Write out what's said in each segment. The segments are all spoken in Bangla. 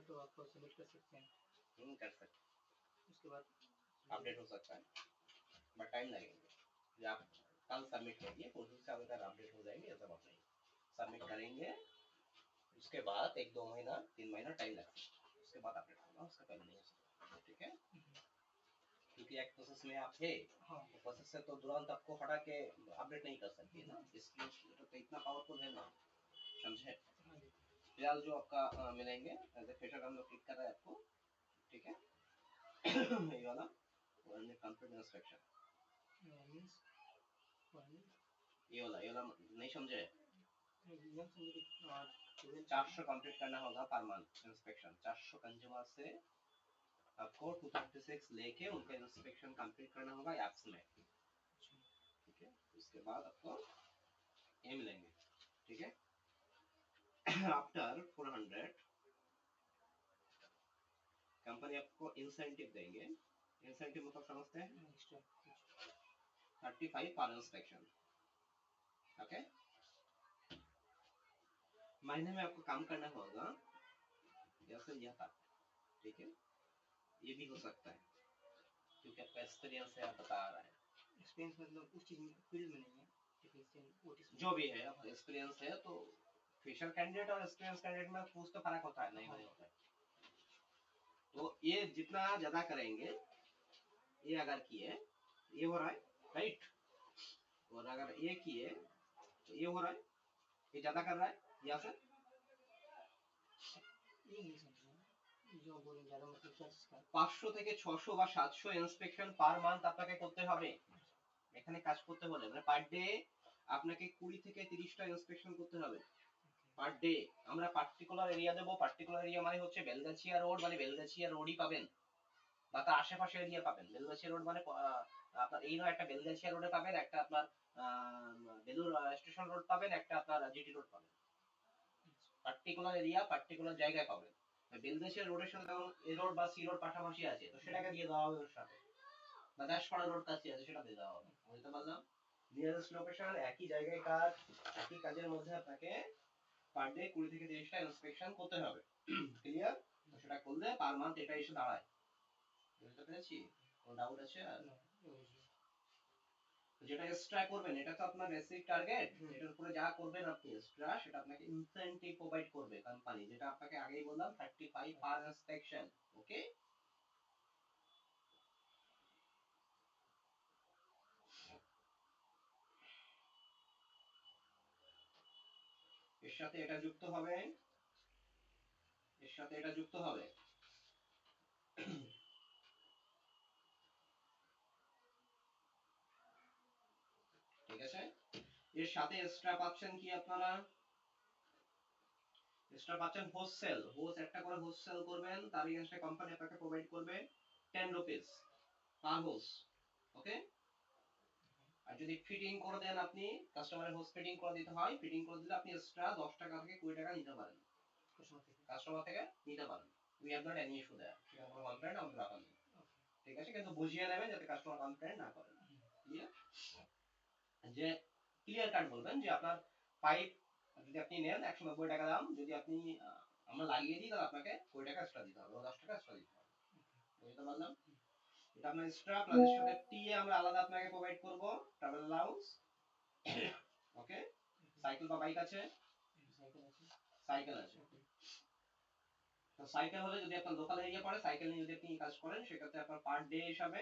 तो आप सबमिट कर सकते हैं। कर सकते, उसके बाद अपडेट हो सकता है, बट टाइम लगेगा। जब आप कल सबमिट करिए, परसों से अगर अपडेट हो जाएंगे, ऐसा बात नहीं। सबमिट करेंगे, उसके बाद 1-2 महीना 3 महीना टाइम लगता है, उसके बाद अपडेट होगा, उसके पहले नहीं हो सकता। ठीक है, क्योंकि एक प्रोसेस में आप है, तो प्रोसेस से तो तुरंत आपको हटा के अपडेट नहीं कर सकती है ना, इसलिए तो इतना पावरफुल है ना, समझे। फिलहाल जो आपका मिलेंगे एज ए फ्रेशर हम लोग क्लिक कर रहे हैं आपको, ठीक है। ये वाला कंप्यूटर इंस्पेक्शन, ये वाला नहीं समझे। 400 कंप्लीट करना होगा पर मंथ इंस्पेक्शन, 400 कंज्यूमर से आपको 236 लेके उनके इंस्पेक्शन कंप्लीट करना होगा ऐप्स में, ठीक है। उसके बाद आपको ये मिलेंगे, ठीक है। आफ्टर 400 कंपनी आपको इंसेंटिव देंगे। इंसेंटिव मतलब समझते हैं, 35 पर इंस्पेक्शन, ओके। महीने में आपको काम करना होगा जैसे यह था, ठीक है। ये भी हो सकता है क्योंकि आपका एक्सपीरियंस है, आप बता रहे हैं। एक्सपीरियंस मतलब उस चीज में फील्ड में नहीं है, जो भी है एक्सपीरियंस है, तो फ्रेशर कैंडिडेट और एक्सपीरियंस कैंडिडेट में कुछ तो फर्क होता है, नहीं नहीं होता है। तो ये जितना ज्यादा करेंगे, ये अगर किए ये हो रहा है राइट, और अगर ये किए तो ये हो रहा है, ये ज्यादा कर रहा है या फिर जो बोले ज्यादा मतलब क्या चीज 500 থেকে 600 বা 700 ইন্সপেকশন পার মান্থ আপনাকে করতে হবে। এখানে কাজ করতে হলে মানে পার ডে আপনাকে 20 থেকে 30টা ইন্সপেকশন করতে হবে পার ডে। আমরা পার্টিকুলার এরিয়া দেব, পার্টিকুলার এরিয়া মানে হচ্ছে বেলগাছিয়া রোড, মানে বেলগাছিয়া রোডই পাবেন বা তার আশেপাশে এরিয়া পাবেন। বেলগাছিয়া রোড মানে আপনার এই নয়, একটা বেলগাছিয়া রোডে পাবেন, একটা আপনার বেলুর স্টেশন রোড পাবেন, একটা আপনার জিটি রোড পাবেন। পার্টিকুলার এরিয়া পার্টিকুলার জায়গায় পাবেন। বেলগাছিয়া রোডের সাথে যেমন এ রোড বা সি রোড পাশাপাশি আছে, তো সেটাকে দিয়ে দেওয়া হবে ওর সাথে, বা দাসপাড়া রোড কাছে আছে, সেটা দিয়ে দেওয়া হবে। বুঝতে পারলাম? নিয়ারেস্ট লোকেশন, একই জায়গায় কাজ, একই কাজের মধ্যে আপনাকে পার ডে 20 থেকে 30টা ইন্সপেকশন করতে হবে। ক্লিয়ার? তো সেটা করলে পার মান্থ এটা এসে দাঁড়ায়। বুঝতে পেরেছি? কোনো ডাউট আছে? যেটা এক্সট্রা করবেন এটা তো আপনার বেসিক টার্গেট, এটার উপরে যা করবেন আপনি এক্সট্রা, সেটা আপনাকে ইনসেনটিভ প্রোভাইড করবে কোম্পানি, যেটা আপনাকে আগেই বললাম 35 পার ইন্সপেকশন, ওকে। এর সাথে এটা যুক্ত হবে, এর সাথে এটা যুক্ত হবে। ঠিক আছে, এর সাথে এক্সট্রা পাচ্ছেন কি আপনারা, এক্সট্রা পাচ্ছেন হোস সেল। হোস একটা করে হোস সেল করবেন, তার এগেইনস্টে কোম্পানি আপনাকে প্রোভাইড করবে 10 রুপিস পার হোস, ওকে। আর যদি ফিটিং করে দেন, আপনি কাস্টমারের হোস ফিটিং করে দিতে হয়, ফিটিং করে দিলে আপনি এক্সট্রা 10 টাকা থেকে 20 টাকা নিতে পারেন কাস্টমার থেকে নিতে পারেন। We have not any issue there, সেখানে কোনো কমপ্লেইন্ট আমাদের রাখা নেই, ঠিক আছে। কিন্তু বুঝিয়ে নেবেন যাতে কাস্টমার কমপ্লেইন্ট না করেন। ক্লিয়ার? যে ক্লিয়ার কাট বলবেন যে আপনার পাইপ যদি আপনি নেন 190 টাকা দাম, যদি আপনি আমরা লাগিয়ে দিই তাহলে আপনাকে 20 টাকা এক্সট্রা দিতে হবে, 10 টাকা এক্সট্রা দিতে হবে। বুঝতে পারলাম? এটা আপনার এক্সট্রা, প্লাস এর সাথে টিএ আমরা আলাদা আপনাকে প্রোভাইড করব, ট্রাভেল অ্যালাউন্স, ওকে। সাইকেল বা বাইক আছে? সাইকেল আছে। তো সাইকেল হলে যদি আপনার লোকাল এরিয়া পড়ে, সাইকেল নিয়ে যদি আপনি কাজ করেন, সেক্ষেত্রে আপনার পার ডে হিসাবে,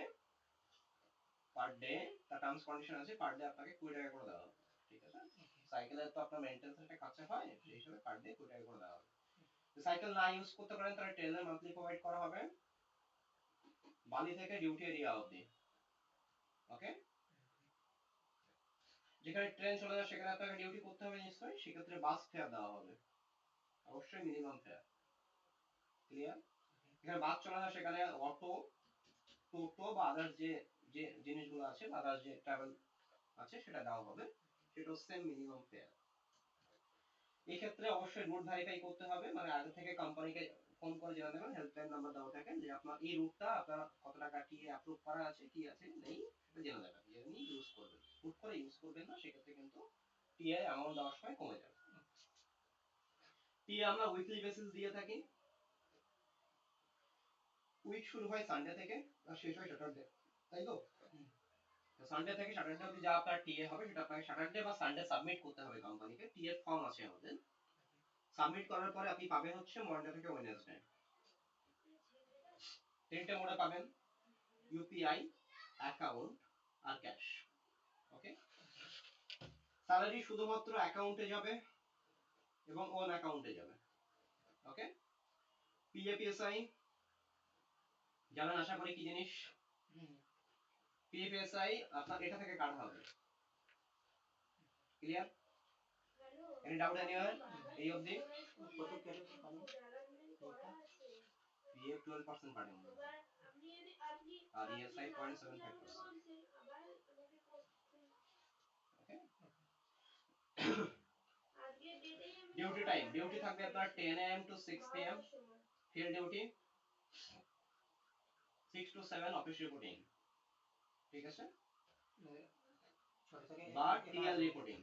পার ডে তার টার্মস কন্ডিশন আছে, পার ডে আপনাকে 20 টাকা করে দেওয়া হবে, ঠিক আছে। সাইকেলের তো আপনার মেইনটেনেন্স একটা খরচা হয়, সেই হিসাবে পার ডে 20 টাকা করে দেওয়া হবে। তো সাইকেল না ইউজ করতে পারেন তাহলে ট্রেনের মান্থলি প্রোভাইড করা হবে বালি থেকে ডিউটি এরিয়া অবধি, ওকে। যেখানে ট্রেন চলে যায় সেখানে আপনাকে ডিউটি করতে হবে নিশ্চয়ই, সেক্ষেত্রে বাস ফেয়ার দেওয়া হবে, অবশ্যই মিনিমাম ফেয়ার। ক্লিয়ার? এখানে বাস চলে যায় সেখানে অটো, টোটো বা আদার্স যে যে জিনিসগুলো আছে, আদার্স যে ট্রাভেল আছে সেটা দেওয়া হবে, সেটা সেম মিনিমাম ফেয়ার। এই ক্ষেত্রে অবশ্যই রুট ভেরিফাই করতে হবে, মানে আগে থেকে কোম্পানিকে ফোন করে জেনে নেবেন, হেল্পলাইন নাম্বার দেওয়া থাকে, যে আপনার এই রুটটা আপনার কত টাকা কি অ্যাপ্রুভ করা আছে, কি আছে নেই, সেটা জেনে নেবেন, জেনে নিয়ে ইউজ করবেন। হুট করে ইউজ করবেন না, সেক্ষেত্রে কিন্তু টিআই অ্যামাউন্ট দেওয়ার সময় কমে যাবে। টিআই আমরা উইকলি বেসিস দিয়ে থাকি, উইক শুরু হয় সানডে থেকে আর শেষ হয় স্যাটারডে, তাই তো? সানডে থেকে স্যাটারডে অবধি যা আপনার টিএ হবে সেটা আপনাকে স্যাটারডে বা সানডে সাবমিট করতে হবে কোম্পানিকে। টিএ ফর্ম আছে আমাদের, সাবমিট করার পরে আপনি পাবেন হচ্ছে মন্ডে থেকে ওয়েডনেসডে। তিনটে মোডে পাবেন, ইউপিআই, অ্যাকাউন্ট আর ক্যাশ। ওকে, স্যালারি শুধুমাত্র অ্যাকাউন্টে যাবে এবং ওন অ্যাকাউন্টে যাবে। ওকে, পিএফএসআই জানেন আশা করি কি জিনিস? পিএফএসআই আপনার এটা থেকে কাটা হবে। ক্লিয়ার? এনি ডাউট এনিওয়্যার এই অবধি? কত কেটে পানি পিএফ 12% পাবেন আর ইএসআই 0.75%। ওকে, ডিউটি টাইম, ডিউটি থাকবে আপনার 10 am to 6 pm field duty, 6 to 7 office reporting. ঠিক আছে, বা টিএল রিপোর্টিং,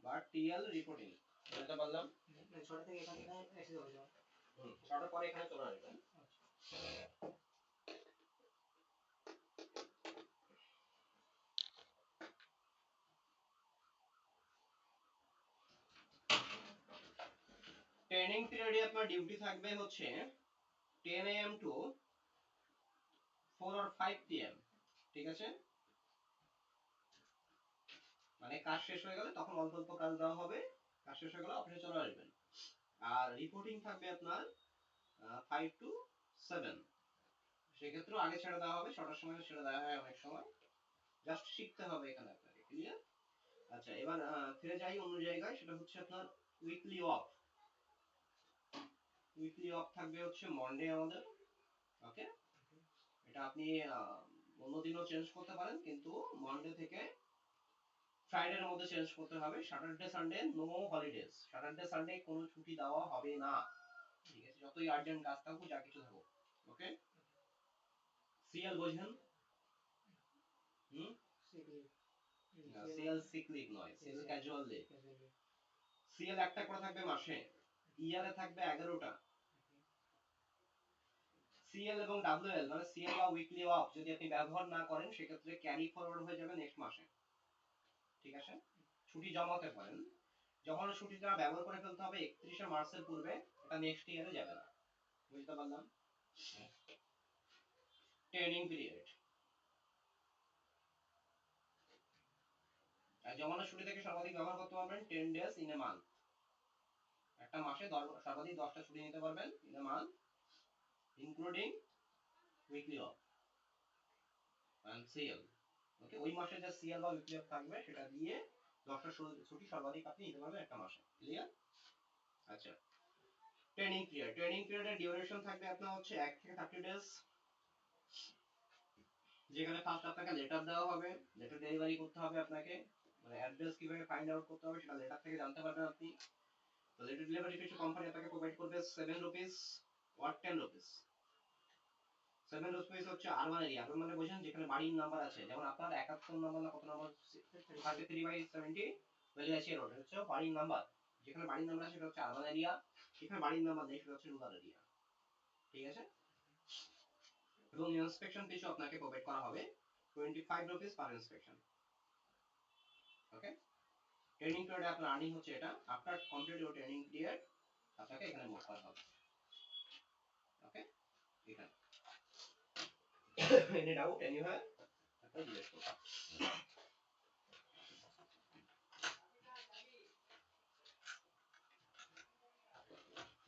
বা টিএল রিপোর্টিং বুঝতে পারলাম। 6টা থেকে এখানে এসে যাবে। 6টার পরে এখানে চলে আসবেন। ট্রেনিং পিরিয়ডে আপনার ডিউটি থাকবে হচ্ছে 10 am to 4 or 5 pm। ঠিক আছে, মানে কাজ শেষ হয়ে গেলে তখন অল্প অল্প কাজ দেওয়া হবে, কাজ শেষ হয়ে গেলে অফিসে চলে আসবেন। আর রিপোর্টিং থাকবে আপনার 5 to 7। সেক্ষেত্রে আগে ছেড়ে দেওয়া হবে, 6টার সময় ছেড়ে দেওয়া হয় অনেক সময়, জাস্ট শিখতে হবে এখানে আপনাকে। ক্লিয়ার? আচ্ছা, এবার ফিরে যাই অন্য জায়গায়, সেটা হচ্ছে আপনার উইকলি অফ। উইকলি অফ থাকবে হচ্ছে মন্ডে আমাদের। ওকে, এটা আপনি অন্য দিনও চেঞ্জ করতে পারেন, কিন্তু মন্ডে থেকে ফ্রাইডের মধ্যে চেঞ্জ করতে হবে। Saturday Sunday no holidays, Saturday Sunday কোনো ছুটি দেওয়া হবে না। ঠিক আছে, যতই আর্জেন্ট কাজ থাকুক, যা কিছু থাকুক। ওকে, সিএল বোঝেন? সিএল সিক লিভ নয়, সিএল ক্যাজুয়াল লিভ। সিএল একটা করে থাকবে মাসে, ইয়ারে থাকবে 11টা। সিএল এবং ডাব্লিউএল মানে সিএল বা উইকলি অফ যদি আপনি ব্যবহার না করেন, সেক্ষেত্রে ক্যারি ফরওয়ার্ড হয়ে যাবে নেক্সট মাসে। ঠিক আছে, ছুটি জমাতে পারেন, যখন ছুটিটা ব্যবহার করে ফেলতে হবে 31শে মার্চের পূর্বে, এটা নেক্সট ইয়ারে যাবে না। বুঝতে পারলাম? ট্রেনিং পিরিয়ড, জমানো ছুটি থেকে সর্বাধিক ব্যবহার করতে পারবেন 10 days ইন এ মান্থ। একটা মাসে সর্বাধিক 10টা ছুটি নিতে পারবেন in a month, including weekly off and CL. Okay, ওই মাসে যে সিএল বা উইকলি অফ থাকবে সেটা দিয়ে 10টা ছুটি সর্বাধিক আপনি নিতে পারবেন একটা মাসে। ক্লিয়ার? আচ্ছা, ট্রেনিং পিরিয়ড, ট্রেনিং পিরিয়ডের ডিউরেশন থাকবে আপনার হচ্ছে 1 থেকে 30 ডেজ, যেখানে ফার্স্ট আপনাকে লেটার দেওয়া হবে, লেটার ডেলিভারি করতে হবে আপনাকে, মানে অ্যাড্রেস কিভাবে ফাইন্ড আউট করতে হবে সেটা লেটার থেকে জানতে পারবেন আপনি। তো লেটার ডেলিভারি ফিস কোম্পানি আপনাকে প্রোভাইড করবে 7 রুপিস or 10 রুপিস। 7 রুপিস হচ্ছে আরবান এরিয়া, আরবান মানে বোঝেন যেখানে বাড়ির নাম্বার আছে, যেমন আপনার 71 নাম্বার না কত নাম্বার 33/70 বেলিয়াছিয়া রোড হচ্ছে বাড়ির নাম্বার, যেখানে বাড়ির নাম্বার আছে সেটা হচ্ছে আরবান এরিয়া, যেখানে বাড়ির নাম্বার নেই সেটা হচ্ছে রুরাল এরিয়া। ঠিক আছে, এবং ইন্সপেকশন ফিস আপনাকে প্রোভাইড করা হবে 25 রুপিস পার ইন্সপেকশন। ওকে, ট্রেনিং পিরিয়ডে আপনার আর্নিং হচ্ছে এটা, after complete your training period আপনাকে এখানে মুভ করা হবে। ওকে, এখানে এনি ডাউট এনিওয়্যার আপনারা জিজ্ঞেস করুন।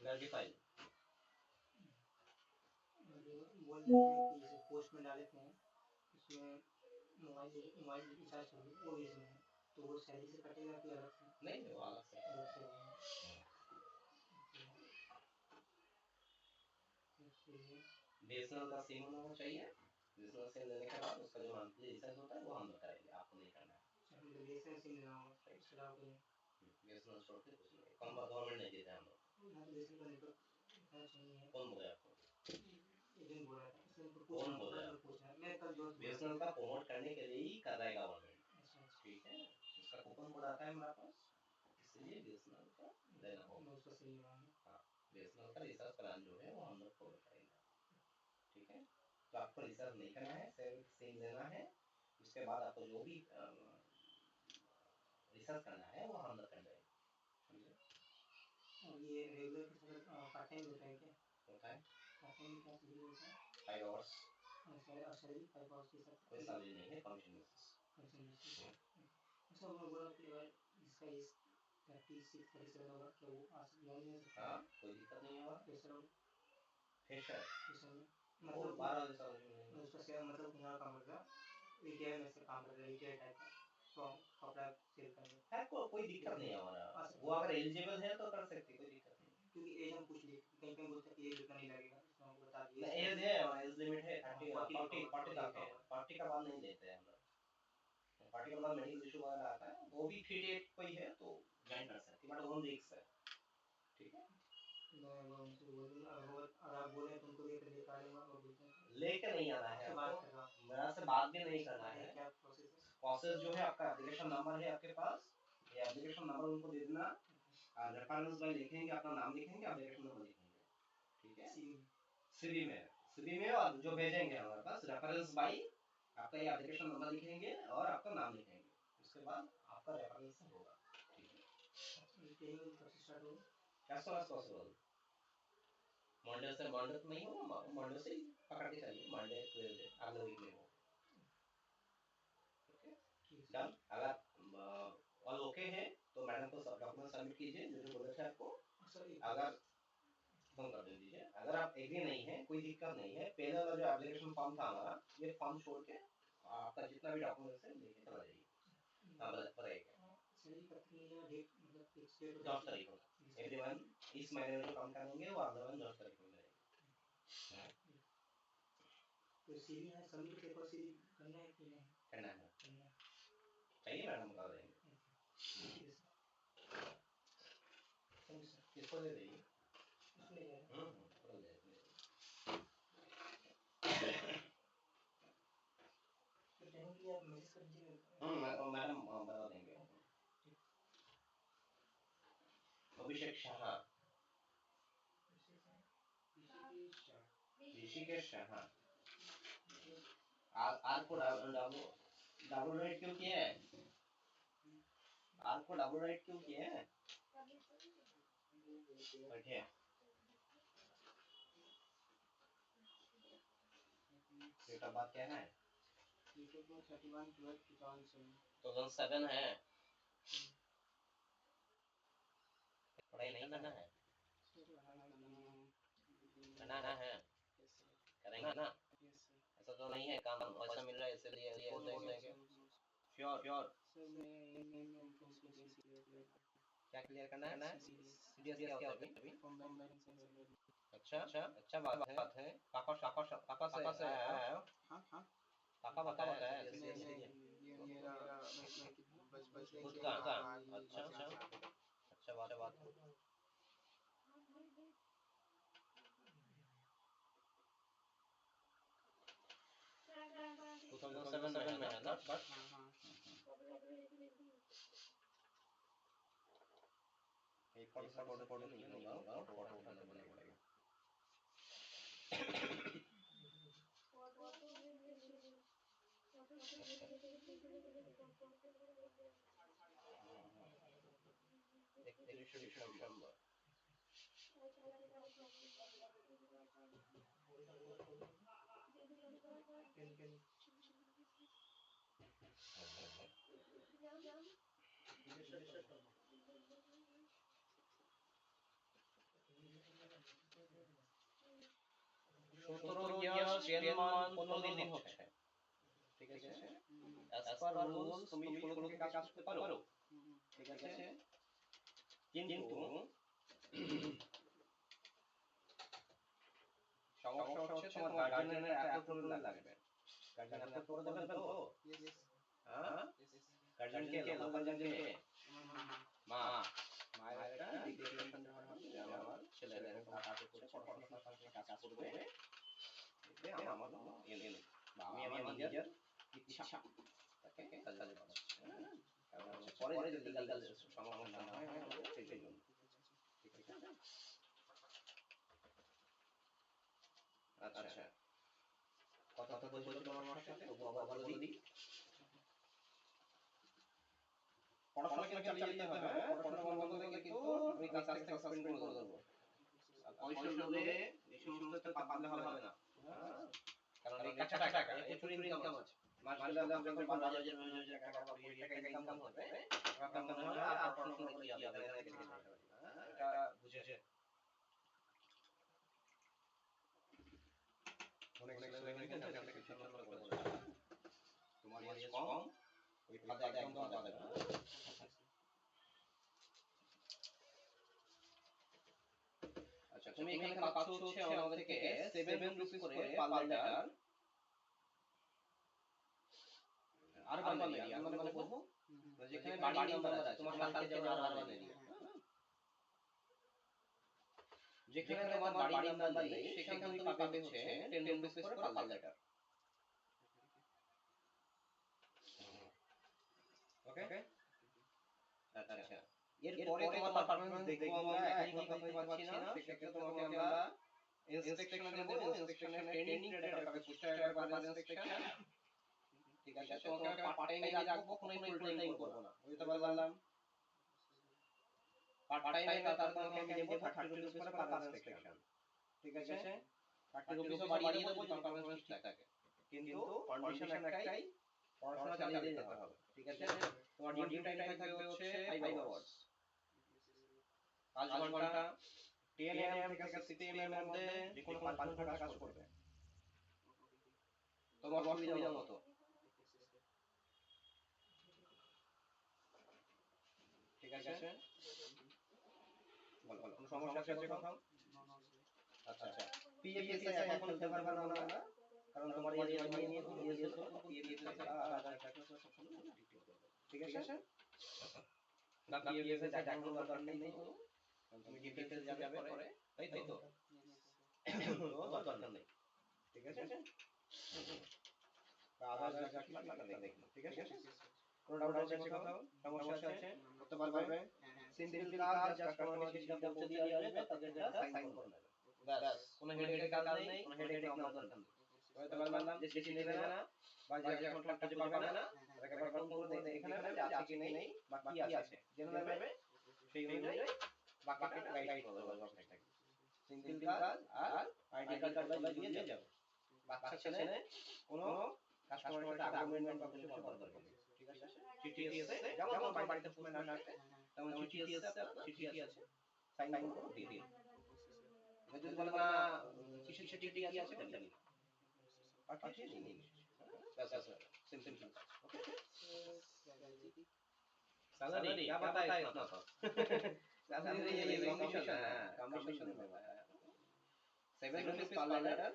गाड़ी फाइल बोल रहे हैं कि जैसे पोस्ट में डाले थे उसमें मोबाइल मोबाइल रिचार्ज चाहिए वो भी इसमें है, तो वो सैलरी से कटेगा कि अलग से? नहीं वो अलग से बीएसएनएल का सिम होना चाहिए। बीएसएनएल सिम लेने के बाद उसका जो मंथली रिचार्ज होता है वो हम बताएंगे, आपको नहीं करना है। मतलब बीएसएनएल सिम लेना होगा, इसके अलावा कोई बीएसएनएल स्टोर पे कुछ नहीं, कम गवर्नमेंट नहीं देते हम लोग। यहाँ तो बीएसएनएल का नेटवर्क चाहिए है। कौन बोला आपको? एजेंट बोल रहा था, इसलिए उनको कौन पूछना बोला? पूछना मैं कल दोस्त बीएसएनएल का प्रमोट करने के लिए ही कर रहा है गवर्नमेंट। अच्छा अच्छा, ठीक है, उसका कूपन कोड आता है हमारे पास, इसलिए बीएसएनएल का लेना होगा। उसका सही है। हाँ, बीएसएनएल का रिचार्ज प्लान जो है वो हम लोग प्रोवाइड करेंगे। तो आपको रिसर्च नहीं करना है, सिर्फ सिम लेना है, उसके बाद आपको जो भी रिसर्च करना है वो हम लोग कर देंगे, समझे? और ये रेगुलर के साथ पार्ट टाइम होता है क्या? होता है पार्ट टाइम क्या सैलरी होता है? 5 आवर्स, सैलरी 5 आवर्स के साथ कोई सैलरी नहीं है, कमीशन बेसिस। अच्छा, मैं बोला कि अगर इसका इस 36 37 होगा क्या वो लोन ले सकता है? हाँ, कोई दिक्कत नहीं होगा। फ्रेशर हो, फ्रेशर फ्रेशर में वो मतलब 12 सैलरी नहीं उसका सेवा मतलब कितना काम करता है? रिटेल में से काम करता है, रिटेल टाइप का शॉप कपड़ा सेल करने है, कोई दिक्कत नहीं है हमारा, अच्छा। वो अगर एलिजिबल है तो कर सकते, कोई दिक्कत नहीं। क्योंकि एज हम पूछ लिए, कहीं कहीं बोलते हैं कि एज इतना नहीं लगेगा, इसमें हमको बता दिए नहीं, एज है, एज लिमिट है 30 40 40 तक है, 40 का बाद नहीं लेते हैं हम लोग, 40 के बाद मेडिकल इशू वगैरह आता है, वो भी फिट कोई है तो ज्वाइन कर सकते हैं, बट ओन रिस्क है, ठीक है? मैं वो उनसे बोलूँगा, अगर आप बोले तो उनको लेकर दिखा दूँगा, वो बोलते हैं लेके नहीं आना है आपसे बात आपको, कर रहा हूँ, मेरा से बात भी नहीं करना है। क्या प्रोसेस है? प्रोसेस जो है, आपका एप्लीकेशन नंबर है आपके पास, ये एप्लीकेशन नंबर उनको दे देना, रेफरेंस बाय लिखेंगे, अपना नाम लिखेंगे, एप्लीकेशन नंबर लिखेंगे, ठीक है? सीवी में और जो भेजेंगे हमारे पास रेफरेंस बाय, आपका ये एप्लीकेशन नंबर लिखेंगे और आपका नाम लिखेंगे, उसके बाद आपका रेफरेंस होगा, ठीक है? ट्रेनिंग कब से स्टार्ट होगा? As soon as possible, Monday से, मंडे तो नहीं होगा, मंडे से ही पकड़ के चलिए, मंडे ट्यूसडे अगले वीक में होगा, ओके डन। अगर ऑल ओके है तो मैडम को सब डॉक्यूमेंट सबमिट कीजिए जो जो बोले थे आपको, अगर फोन कर दीजिए, अगर आप एग्री नहीं है कोई दिक्कत नहीं है, पहले वाला जो एप्लीकेशन फॉर्म था हमारा, ये फॉर्म छोड़ के आपका जितना भी डॉक्यूमेंट्स है लेके चला जाइए। हाँ बताइए सैलरी कब तक मिलेगा? डेट मतलब फिक्स डेट 10 तारीख को, एवरीवन इस महीने में जो काम करेंगे वो अगले महीने 10 तारीख को मिलेगा। तो सीवी है, सबमिट पेपर सीवी करना है कि नहीं करना है? करना है, चाहिए मैडम बता देंगे, किसको दे देंगे, उसमें ले ले ले। तो ट्रेनिंग के लिए आप मैसेज कर दीजिए, मैडम बता देंगे। अभिषेक शाह, ऋषिकेश शाह, आर को डबल राइट क्यों किए हैं? आर को डबल राइट क्यों किए हैं? बैठिए। डेट ऑफ बर्थ क्या है? 31/12/2007 है। पढ़ाई नहीं करना है? करना है, करेंगे ना? ऐसा तो नहीं है काम पैसा मिल रहा है इसलिए छोड़ देंगे? Sure sure. क्या क्लियर करना है? सीडीएस क्या होता है अभी? अच्छा अच्छा अच्छा बात है। पापा से आया है? पापा बताया खुद का? अच्छा अच्छा अच्छा बात है। 2007 में है ना? बट एक फोटो नहीं होगा, फोटो उठाना पड़ेगा। दिसंबर সতেরো ইয়ার্স 10 মান্থ 15 দিন হচ্ছে, ঠিক আছে? অ্যাজ পার রুলস তুমি 16 থেকে কাজ করতে পারো, ঠিক আছে? কিন্তু সমস্যা হচ্ছে তোমার গার্জিয়ানের অ্যাপ্রুভাল লাগবে। গার্জিয়ান অ্যাপ্রুভ করে দেবেন তো? হ্যাঁ, গার্জিয়ানকে লোকাল গার্জিয়ানকে মা মায়ের একটা ডিক্লারেশন দেওয়া হবে যে আমার ছেলে এরকম কাজ করছে, পড়াশোনার পাশাপাশি কাজ করবে, এতে আমার কোনো ইয়ে নেই, বা আমি আমার নিজের ইচ্ছা তাকে কাজে পাঠাচ্ছি, হ্যাঁ? কারণ হচ্ছে পরে যদি লিগ্যাল সমস্যা না হয় আমাদের সেই জন্য, ঠিক আছে? আচ্ছা কথা বলছিল আমার সাথে, তবু আবার বলে দিই। পড়াশোনা কিন্তু চালিয়ে যেতে হবে, পড়াশোনা বন্ধ করলে কিন্তু আমি কাজ থেকে সাসপেন্ড করে দেবো। আর পয়সার লোভে এই সমস্ত পাগলে হবে না, কারণ এই কাঁচা টাকা প্রচুর ইনকাম আছে। মাস গেলে যখন 12,000 টাকা বা 20,000 টাকা ইনকাম হবে, তখন মনে হবে আর পড়াশোনা করে কি হবে, এখানে থেকে যাবে। এটা বুঝেছেন? অনেক ছেলে মেয়ে কিন্তু এখান থেকে কিছু নষ্ট করে দেয়। তোমার এজ কম, ওই ফাঁদে একদম পা দেবে না। আচ্ছা, তুমি এখানে পাচ্ছ হচ্ছে আমাদের থেকে 7 রুপিস করে পার লিটার আরবান এরিয়া। মানে বলবো যেখানে বাড়ি নাম্বার আছে, তোমার কালকে যাবে আরবান এরিয়া। যেখানে তোমার বাড়ি নাম্বার নেই সেখানে তুমি পাবে হচ্ছে 10 রুপিস করে পার লিটার। ওকে, আচ্ছা। এরপরে তোমার পারফরম্যান্স দেখবো আমরা, একই কথা দিতে পারছি না, সেক্ষেত্রে তোমাকে আমরা ইন্সপেকশনে দেবো। ইন্সপেকশনে ট্রেনিং পিরিয়ড হবে 25 টাকা পার ইন্সপেকশন। ঠিক আছে, তোমাকে আমরা পার্ট টাইমে রাখবো, কখনোই ফুল টাইম করবো না, বুঝতে পারলাম? পার্ট টাইমে তার তোমাকে আমি দেবো 30 রুপিস করে পার ইন্সপেকশন। ঠিক আছে, 30 রুপিসও বাড়িয়ে দেবো যদি পারফরম্যান্স ঠিক থাকে, কিন্তু কন্ডিশন একটাই, পড়াশোনা চালিয়ে যেতে হবে। ঠিক আছে, তোমার ডিউটি টাইম থাকবে হচ্ছে 5 আওয়ার্স, 5 ঘন্টা, 10 AM থেকে 6 PM এর মধ্যে যে কোনো 5 ঘন্টা কাজ করবে, তোমার সুবিধা মতো। ঠিক আছে, বলো কোনো সমস্যা আছে কোথাও? আচ্ছা, পিএফএসআই এখন খেলতে পারবে না আমরা, কারণ তোমার এজ বাড়িয়ে নিয়ে দিয়েছিল পিএফএসআই। ঠিক আছে, না পিএফএসআই দেখানোর দরকার নেই, তুমি ডিফেন্সে যাবে পরে, তাই তো দরকার নেই। ঠিক আছে, আদার্স যা কিছু লাগে দেখুন। ঠিক আছে, কোনো ডাউট আছে কোথাও? সমস্যা আছে? করতে পারবে? সিম্পল কাজ, জাস্ট কাস্টমারকে চিঠিটা পৌঁছে দিয়ে আসবে, তাদের একটা সাইন করে নেবে, ব্যাস। কোনো হেডেকের কাজ নেই, কোনো হেডেক নেওয়ার দরকার নেই। বুঝতে পারলাম? যে চিঠি নেবে না বা যে কন্ট্রাক্টটা খুঁজে পাবে না, তাকে একবার ফোন করে দেখে নেবে যে আছে কি নেই বা কি আছে, জেনে নেবে, সেই অনুযায়ী বাকিটা গাইড করবে আপনাকে। সিম্পল কাজ, আর আইডি কার্ড দিয়ে যাবে। বাচ্চা ছেলে কোনো কাস্টমারের সাথে আর্গুমেন্ট বা কিছু করার দরকার নেই। ঠিক আছে, চিঠি এসে যেমন তোমার বাড়িতে পোস্টম্যান আসে তেমন চিঠি এসে আপনার চিঠি আছে, সাইন করে দিয়ে দিন। যদি বলে না কিসের চিঠি আছে সেটা লিখে দিন, পাঠিয়ে দিন, ব্যাস সিম্পল কাজ। ওকে, सैलरी क्या बताए इतना तो सैलरी ये कमीशन है, कमीशन में बताया 7 रुपीस पर लीटर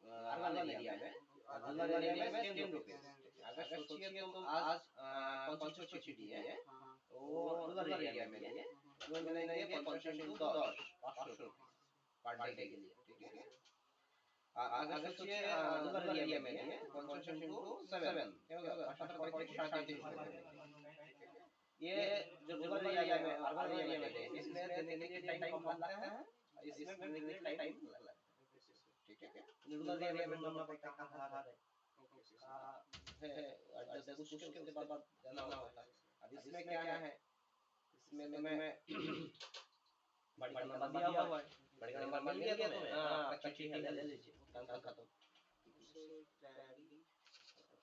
और अर्बन एरिया में, रूरल एरिया में 10 रुपीस। अगर सोचिए तुम आज 50 चिट्ठी है तो वो रूरल एरिया में लिए वो मिलेंगे 50 into 10 500 पर डे के लिए। ठीक है, अगर सोचिए रूरल एरिया में लिए 50 into 7 क्या होगा, 3.5 ये जो रूरल एरिया में अर्बन एरिया में है, इसमें देने के लिए टाइम कम लगता है, इसमें देने के लिए टाइम लगता है। ठीक है, रूरल एरिया में ढूंढना पड़ता है कहाँ है, एड्रेस पूछ के उसके बाद जाना होता है। अब इसमें क्या है, इसमें तुम्हें बड़ी का नंबर दिया हुआ है, बड़ी का नंबर मिल गया तुम्हें, हाँ आपका चिट्ठी है, ले लीजिए, काम खत्म।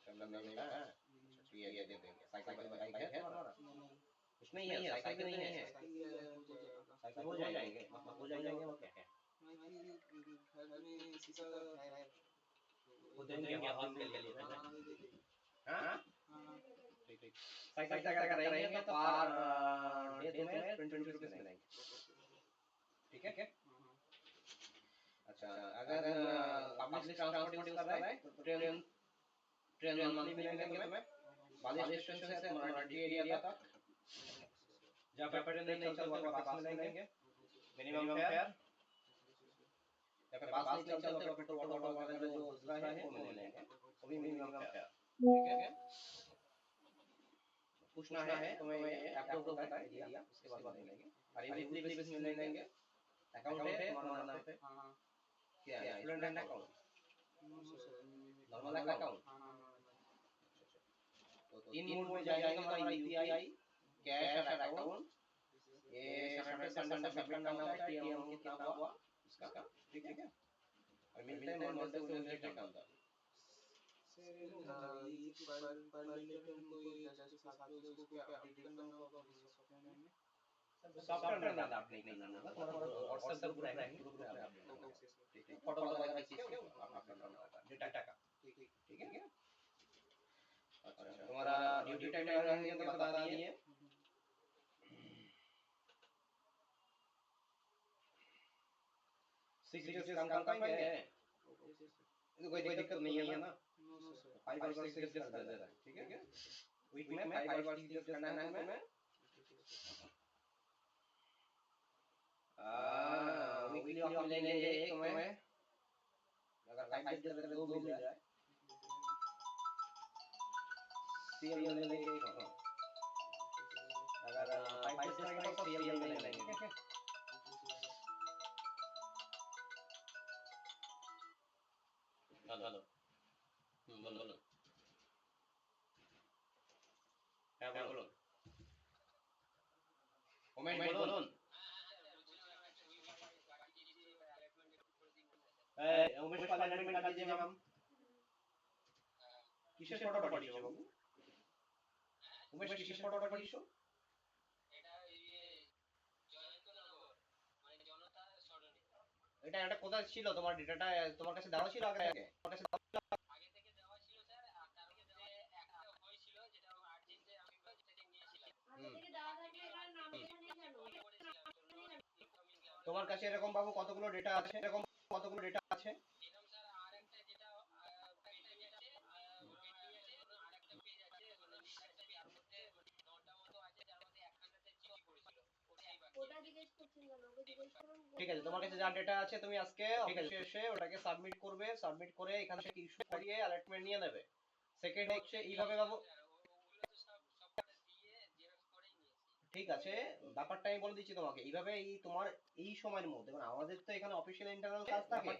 चलो नहीं है, ये दे देंगे। साइकिल बाइक है हमारा, कुछ नहीं है, साइकिल नहीं है, साइकिल हो जाएंगे, मतलब हो जाएंगे वो क्या है, वो देंगे हम ले लिए। हाँ ठीक, साइकिल का रहेंगे तो पर डे तुम्हें 20 रुपीस मिलेंगे। ठीक है, अच्छा अगर पब्लिक ट्रांसपोर्ट यूज कर रहे हैं तो ट्रेन मंथली मिलेंगे तुम्हें, बाली स्टेशन से तुम्हारा डी एरिया तक, जहाँ पे ट्रेन नहीं चलते वहाँ पे बस मिलेंगे, मिनिमम फेयर, जहाँ पे बस नहीं चलते वहाँ पे टोटो वगैरह जो दूसरा है वो मिलेंगे, वो भी मिनिमम फेयर। ठीक है, पूछना है तुम्हें अप्रूव होता है एरिया, उसके बाद मिलेंगे, और ये वीकली बेसिस मिलेंगे। अकाउंट है तुम्हारा नाम पे, क्या है, स्टूडेंट अकाउंट, नॉर्मल अकाउंट। तो 3 मोड में जाएंगे तुम्हारा यूपीआई, कैश और अकाउंट। ये 100% सबमिट करना होता है कि अमाउंट कितना हुआ इसका, ठीक है। और मिलते हैं मंडे से वेडनेसडे के अंदर। सर ये जो पर लीटर हमको ये 10 के साथ में उसको क्या अपडेट करना होगा सॉफ्टवेयर में? सॉफ्टवेयर में अपडेट नहीं करना होगा, तुम्हारा व्हाट्सएप ग्रुप है, ग्रुप में अपडेट करना होगा, ठीक है। फोटो वगैरह खींच के अपलोड करना होगा डेटा का, ठीक है। अच्छा, तुम्हारा ड्यूटी टाइम रहेंगे तो बता दिए। 6 डेज काम कर पाएंगे? कोई दिक्कत नहीं है ना। 5 और 6 डेज कर दे रहा है, ठीक है। वीक में 5 और 6 डेज करना है तुम्हें। वीकली ऑफ मिलेंगे एक तुम्हें, अगर 5 डेज कर 2 मिल जाए, सीएल मिलेंगे एक, अगर 5 डेज करेंगे तो सीएल मिलेंगे, ठीक है। हेलो, बोलो। হ্যাঁ বলুন। কমেন্ট বলুন। এই উমেশ পাল অ্যাডমিন কার্ড দিয়ে ম্যাম। কিসের ফটোটা পাঠিয়েছো বাবু? উমেশ কিসের ফটোটা পাঠিয়েছো? এটা এই জয়ন্তনগর, মানে জনতা সরণি। এটা কোথায় ছিল তোমার ডেটাটা? তোমার কাছে দেওয়া ছিল আগে থেকে? তোমার কাছে আগে থেকে দেওয়া ছিল স্যার, আর তার মধ্যে একটা হয়েছিল যেটা আর্জেন্টে আমি থেকে নিয়েছিলাম। আগে থেকে দেওয়া থাকলে এটার নাম এখানে কেন? তোমার কাছে এরকম বাবু কতগুলো ডেটা আছে? এরকম কতগুলো ডেটা আছে? এরকম স্যার আরেকটা যেটা পেন্ডিং আছে, আরেকটা পেজ আছে, মানে লিস্ট আছে, আর মধ্যে 9টা মতো আছে, যার মধ্যে একখানাতে চেক করেছিল। ওটা জিজ্ঞেস করছেন কেন? ওকে জিজ্ঞেস করুন। ঠিক আছে, তোমার কাছে যা ডেটা আছে তুমি আজকে অফিসে এসে ওটাকে সাবমিট করবে। সাবমিট করে এখান থেকে ইস্যু করিয়ে অ্যালার্টমেন্ট নিয়ে নেবে। সেকেন্ড হচ্ছে এইভাবে বাবু, ঠিক আছে, ব্যাপারটা আমি বলে দিচ্ছি তোমাকে। এইভাবে এই তোমার এই সময়ের মধ্যে, মানে আমাদের তো এখানে অফিশিয়াল ইন্টারনাল কাজ থাকে,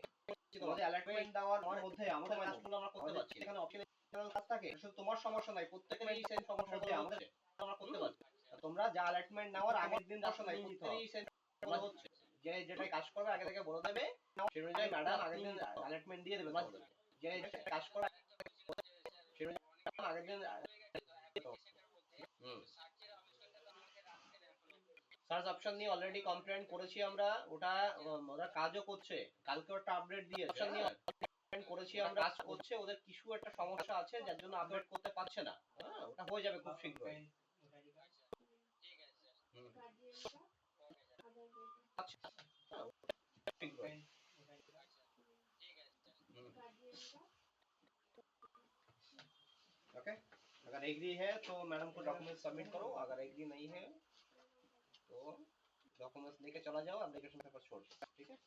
তোমাদের অ্যালার্টমেন্ট দেওয়ার মধ্যে আমাদের কাজগুলো আমরা করতে পারছি। এখানে অফিশিয়াল ইন্টারনাল কাজ থাকে, শুধু তোমার সমস্যা নাই, প্রত্যেকেরই সেম সমস্যা হচ্ছে, আমাদের আমরা করতে পারছি। তোমরা যা অ্যালার্টমেন্ট নেওয়ার আগের দিন রাখো নাই, প্রত্যেকেরই সেম সমস্যা হচ্ছে। যে যেটাই কাজ করবে আগে থেকে বলে দেবে, সেই অনুযায়ী ম্যাডাম আগের দিন অ্যালার্টমেন্ট দিয়ে দেবে তোমাদেরকে। যে কাজ করা সেই অনুযায়ী আগের দিন সার্চ অপশন নিয়ে অলরেডি কমপ্লেইন করেছি আমরা, ওটা ওরা কাজও করছে। কালকে একটা আপডেট দিয়েছে, অপশন নিয়ে কমপ্লেইন করেছি আমরা, কাজ করছে। ওদের কিছু একটা সমস্যা আছে যার জন্য আপডেট করতে পারছে না। হ্যাঁ, ওটা হয়ে যাবে খুব শীঘ্রই। ओके, अगर एग्री है तो मैडम को डॉक्यूमेंट सबमिट करो, अगर एग्री नहीं है तो डॉक्यूमेंट्स लेके चला जाओ, एप्लीकेशन पेपर छोड़ दो, ठीक है।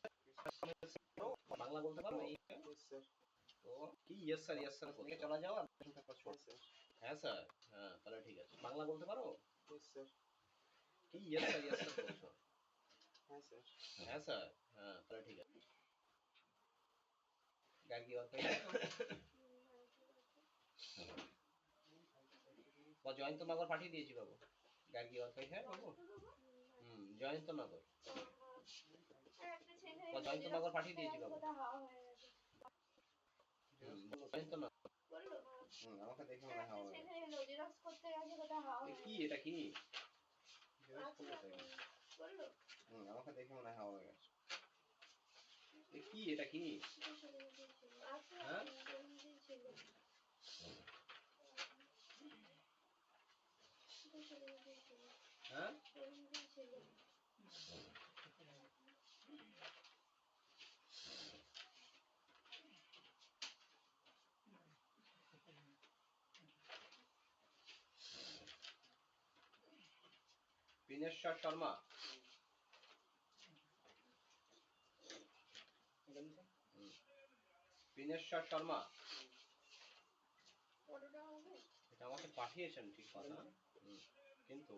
বাংলা বলতে পারো? তো কি ইয়েস স্যার लेके चला जाओ, एप्लीकेशन पेपर छोड़ दो। হ্যাঁ স্যার, হ্যাঁ তাহলে ঠিক আছে। বাংলা বলতে পারো? Yes sir. কি ইয়েস স্যার বলছো? হ্যাঁ স্যার। হ্যাঁ স্যার, হ্যাঁ তাহলে ঠিক আছে। গান কি বাত है? জয়ন্তনগর পাঠিয়ে দিয়েছি বাবু। গান কি বাত है বাবু? জয়ন্তনগর। জয়ন্তনগর পাঠিয়ে দিয়েছি বাবু। জয়ন্তনগর। আমাকে দেখে মনে হয় জেরক্স করতে গেছে, কোথায় হাওয়া। কি এটা কি? জেরক্স করতে গেছে। বললো? আমাকে দেখে মনে হয় হাওয়া হয়ে গেছে। কি এটা কি? হ্যাঁ? হ্যাঁ? বিনেশ্বর শর্মা। বিনেশ্বর শর্মা। এটা আমাকে পাঠিয়েছেন ঠিক কথা, কিন্তু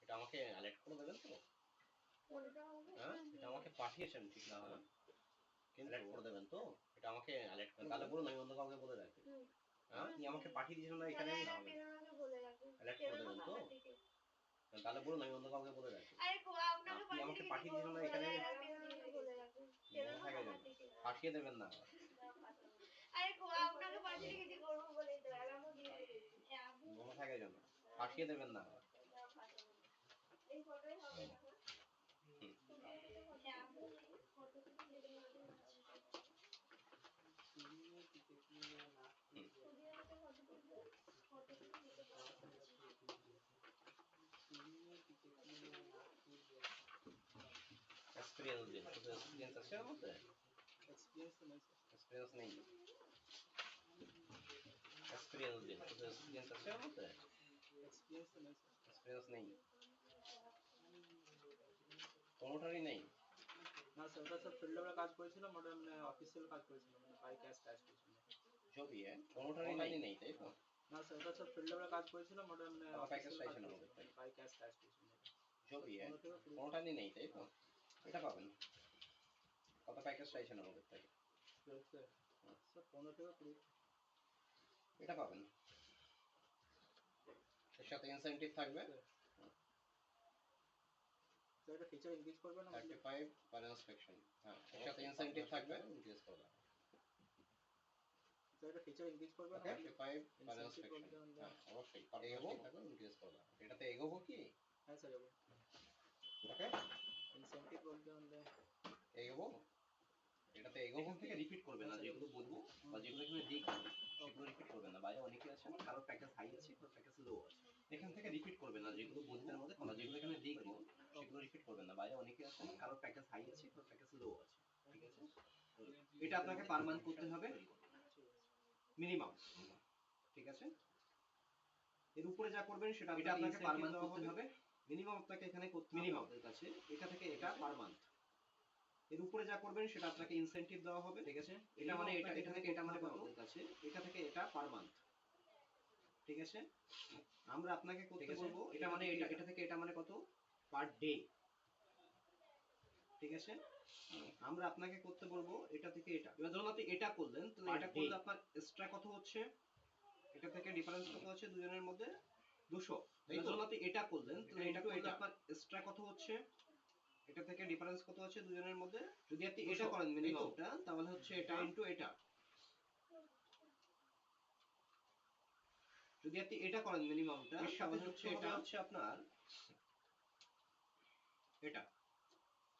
এটা আমাকে অ্যালার্ট করে দেবেন তো? হ্যাঁ, এটা আমাকে পাঠিয়েছেন ঠিক না হলে, অ্যালার্ট করে দেবেন তো, এটা আমাকে অ্যালার্ট করে তাহলে বলুন, আমি অন্য কাউকে বলে রাখি। হ্যাঁ, আপনি আমাকে পাঠিয়ে দিয়েছেন না এখানে, অ্যালার্ট করে দেবেন তো, তাহলে বলুন, আমি অন্য কাউকে বলে রাখি। আপনি আমাকে পাঠিয়ে দিয়েছেন না এখানে, মনে থাকে যেন পাঠিয়ে দেবেন না। মনে থাকে যেন পাঠিয়ে দেবেন না। एक्सपीरियंस দিন, শুধু এক্সপেরিয়েন্স আছে এর মধ্যে? एक्सपीरियंस तो नहीं सर। এক্সপেরিয়েন্স নেই, এক্সপেরিয়েন্স দিন, শুধু এক্সপেরিয়েন্স আছে এর মধ্যে? एक्सपीरियंस तो नहीं सर। এক্সপেরিয়েন্স নেই, কোনোটারই নেই। না স্যার, ওটা স্যার ফিল্ড লেভেলে কাজ করেছিলাম, ওটা মানে অফিসিয়াল কাজ করেছিলাম, মানে বাই ক্যাশ কাজ করেছিলাম। जो भी है কোনোটারই নেই তাই তো? না স্যার, ওটা স্যার ফিল্ড লেভেলে কাজ করেছিলাম, ওটা মানে প্যাকেজ অফিসিয়াল কাজ চাইছেন আমাদের করেছিলাম, থেকে, বাই ক্যাশ কাজ করেছিলাম। जो भी है কোনোটারই নেই তাই তো? এটা পাবেন। কত প্যাকেজ চাইছেন আমাদের থেকে? স্যার 15 থেকে 20। এটা পাবেন, এর সাথে ইনসেনটিভ থাকবে। স্যার এটা ফিচার ইনক্রিজ করবে না? 35 পার ইন্সপেকশন। হ্যাঁ, এর সাথে ইনসেনটিভ থাকবে, ইনক্রিজ করে দেওয়া। স্যার এটা ফিচার ইনক্রিজ করবে না? 35 পার ইন্সপেকশন। হ্যাঁ অবশ্যই, এগোবো থাকবে, ইনক্রিজ করে দেওয়া। এটাতে এগোবো কি? হ্যাঁ স্যার যাবো। ওকে, ইনসেন্টিভ বলতে হলে এগোবো, এটাতে এগোবো থেকে রিপিট করবে না, যেগুলো বলবো বা যেগুলো এখানে দেখবো সেগুলো রিপিট করবে না। বাইরে অনেকে আছে, কারোর প্যাকেজ হাই আছে, কারোর প্যাকেজ লো আছে। এখান থেকে রিপিট করবে না, যেগুলো বলবের মধ্যে বা যেগুলো এখানে দেখবো সেগুলো রিপিট করবে না। বাইরে অনেকে আছে, কারোর প্যাকেজ হাই আছে, কারোর প্যাকেজ লো আছে। ঠিক আছে, এটা আপনাকে পার মান্থ করতে হবে মিনিমাম। ঠিক আছে, এর উপরে যা করবেন সেটা আপনাকে পার মান্থ করতে হবে মিনিমাম। আপনাকে এখানে করতে হবে মিনিমাম আপনাদের কাছে এটা থেকে এটা পার মান্থ। এর উপরে যা করবেন সেটা আপনাকে ইনসেনটিভ দেওয়া হবে। ঠিক আছে, এটা মানে এটা থেকে এটা মানে কত আপনাদের কাছে, এটা থেকে এটা পার মান্থ। ঠিক আছে, আমরা আপনাকে করতে বলবো এটা মানে এটা থেকে এটা মানে কত পার ডে। ঠিক আছে, আমরা আপনাকে করতে বলবো এটা থেকে এটা। এবার ধরুন আপনি এটা করলেন, তো এটা করলে আপনার এক্সট্রা কত হচ্ছে, এটা থেকে ডিফারেন্স কত হচ্ছে দুজনের মধ্যে? 200। এবার ধরুন আপনি এটা করলেন, তো এটা করলে আপনার এক্সট্রা কত হচ্ছে, এটা থেকে ডিফারেন্স কত হচ্ছে দুজনের মধ্যে? যদি আপনি এটা করেন মিনিমামটা, তাহলে হচ্ছে এটা ইনটু এটা। যদি আপনি এটা করেন মিনিমামটা, এর সাথে হচ্ছে এটা হচ্ছে আপনার এটা।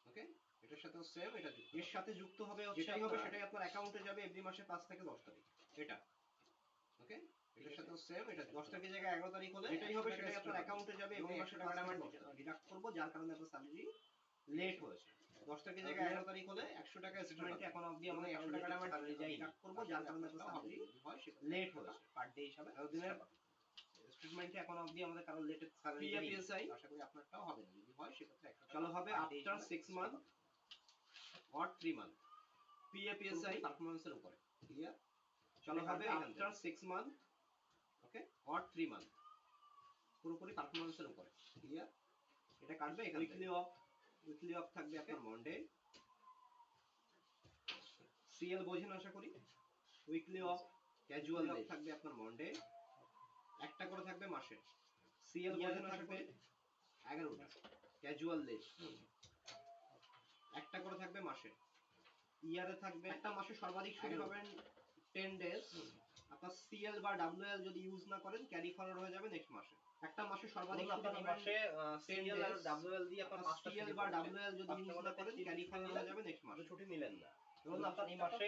ওকে, এটার সাথেও সেম, এটা এর সাথে যুক্ত হবে হচ্ছে যেটাই হবে সেটাই আপনার অ্যাকাউন্টে যাবে এভরি মাসে 5 থেকে 10 তারিখ। এটা ওকে, এটার সাথেও সেম, এটা 10 তারিখের জায়গায় 11 তারিখ হলে যেটাই হবে সেটাই আপনার অ্যাকাউন্টে যাবে এবং মাসে টাকাটা আমরা ডিডাক্ট করব, যার কারণে আপনার স্যালারি লেট হয়েছে। 10 তারিখের জায়গায় 11 তারিখ হলে 100 টাকা স্টেটমেন্টে এখন অবধি আমাদের 100 টাকাটা আমরা স্যালারি যাই ডিডাক্ট করব, যার কারণে আপনার স্যালারি হয় সেটা লেট হয়েছে পার ডে হিসাবে। দিনের স্টেটমেন্টে এখন অবধি আমাদের কারণ লেটেড স্যালারি যাই, আশা করি আপনারটাও হবে না। যদি হয় সেক্ষেত্রে চলো হবে after 6 month or 3 month PAPSI পারফরম্যান্সের উপরে। ক্লিয়ার, চলো হবে after 6 month okay or 3 month, পুরোপুরি পারফরম্যান্সের উপরে। ক্লিয়ার, এটা কাটবে এখান থেকে। উইকলি অফ থাকবে আপনার মন্ডে, সিএল বোঝেন আশা করি। উইকলি অফ ক্যাজুয়াল অফ থাকবে আপনার মন্ডে, একটা করে থাকবে মাসে। সিএল বোঝেন আশা করি 11টা ক্যাজুয়াল লিভ, একটা করে থাকবে মাসে। ইয়ারে থাকবে একটা মাসে সর্বাধিক ছুটি পাবেন 10 ডেজ। আপনার সিএল বা ডাব্লিউএল যদি ইউজ না করেন ক্যারি ফরওয়ার্ড হয়ে যাবে নেক্সট মাসে। একটা মাসে সর্বাধিক ছুটি পাবেন মাসে সিএল আর ডাব্লিউএল দিয়ে আপনার 5টা সিএল বা ডাব্লিউএল যদি ইউজ না করেন ক্যারি ফরওয়ার্ড হয়ে যাবে নেক্সট মাসে। ছুটি নিলেন না, ধরুন আপনার এই মাসে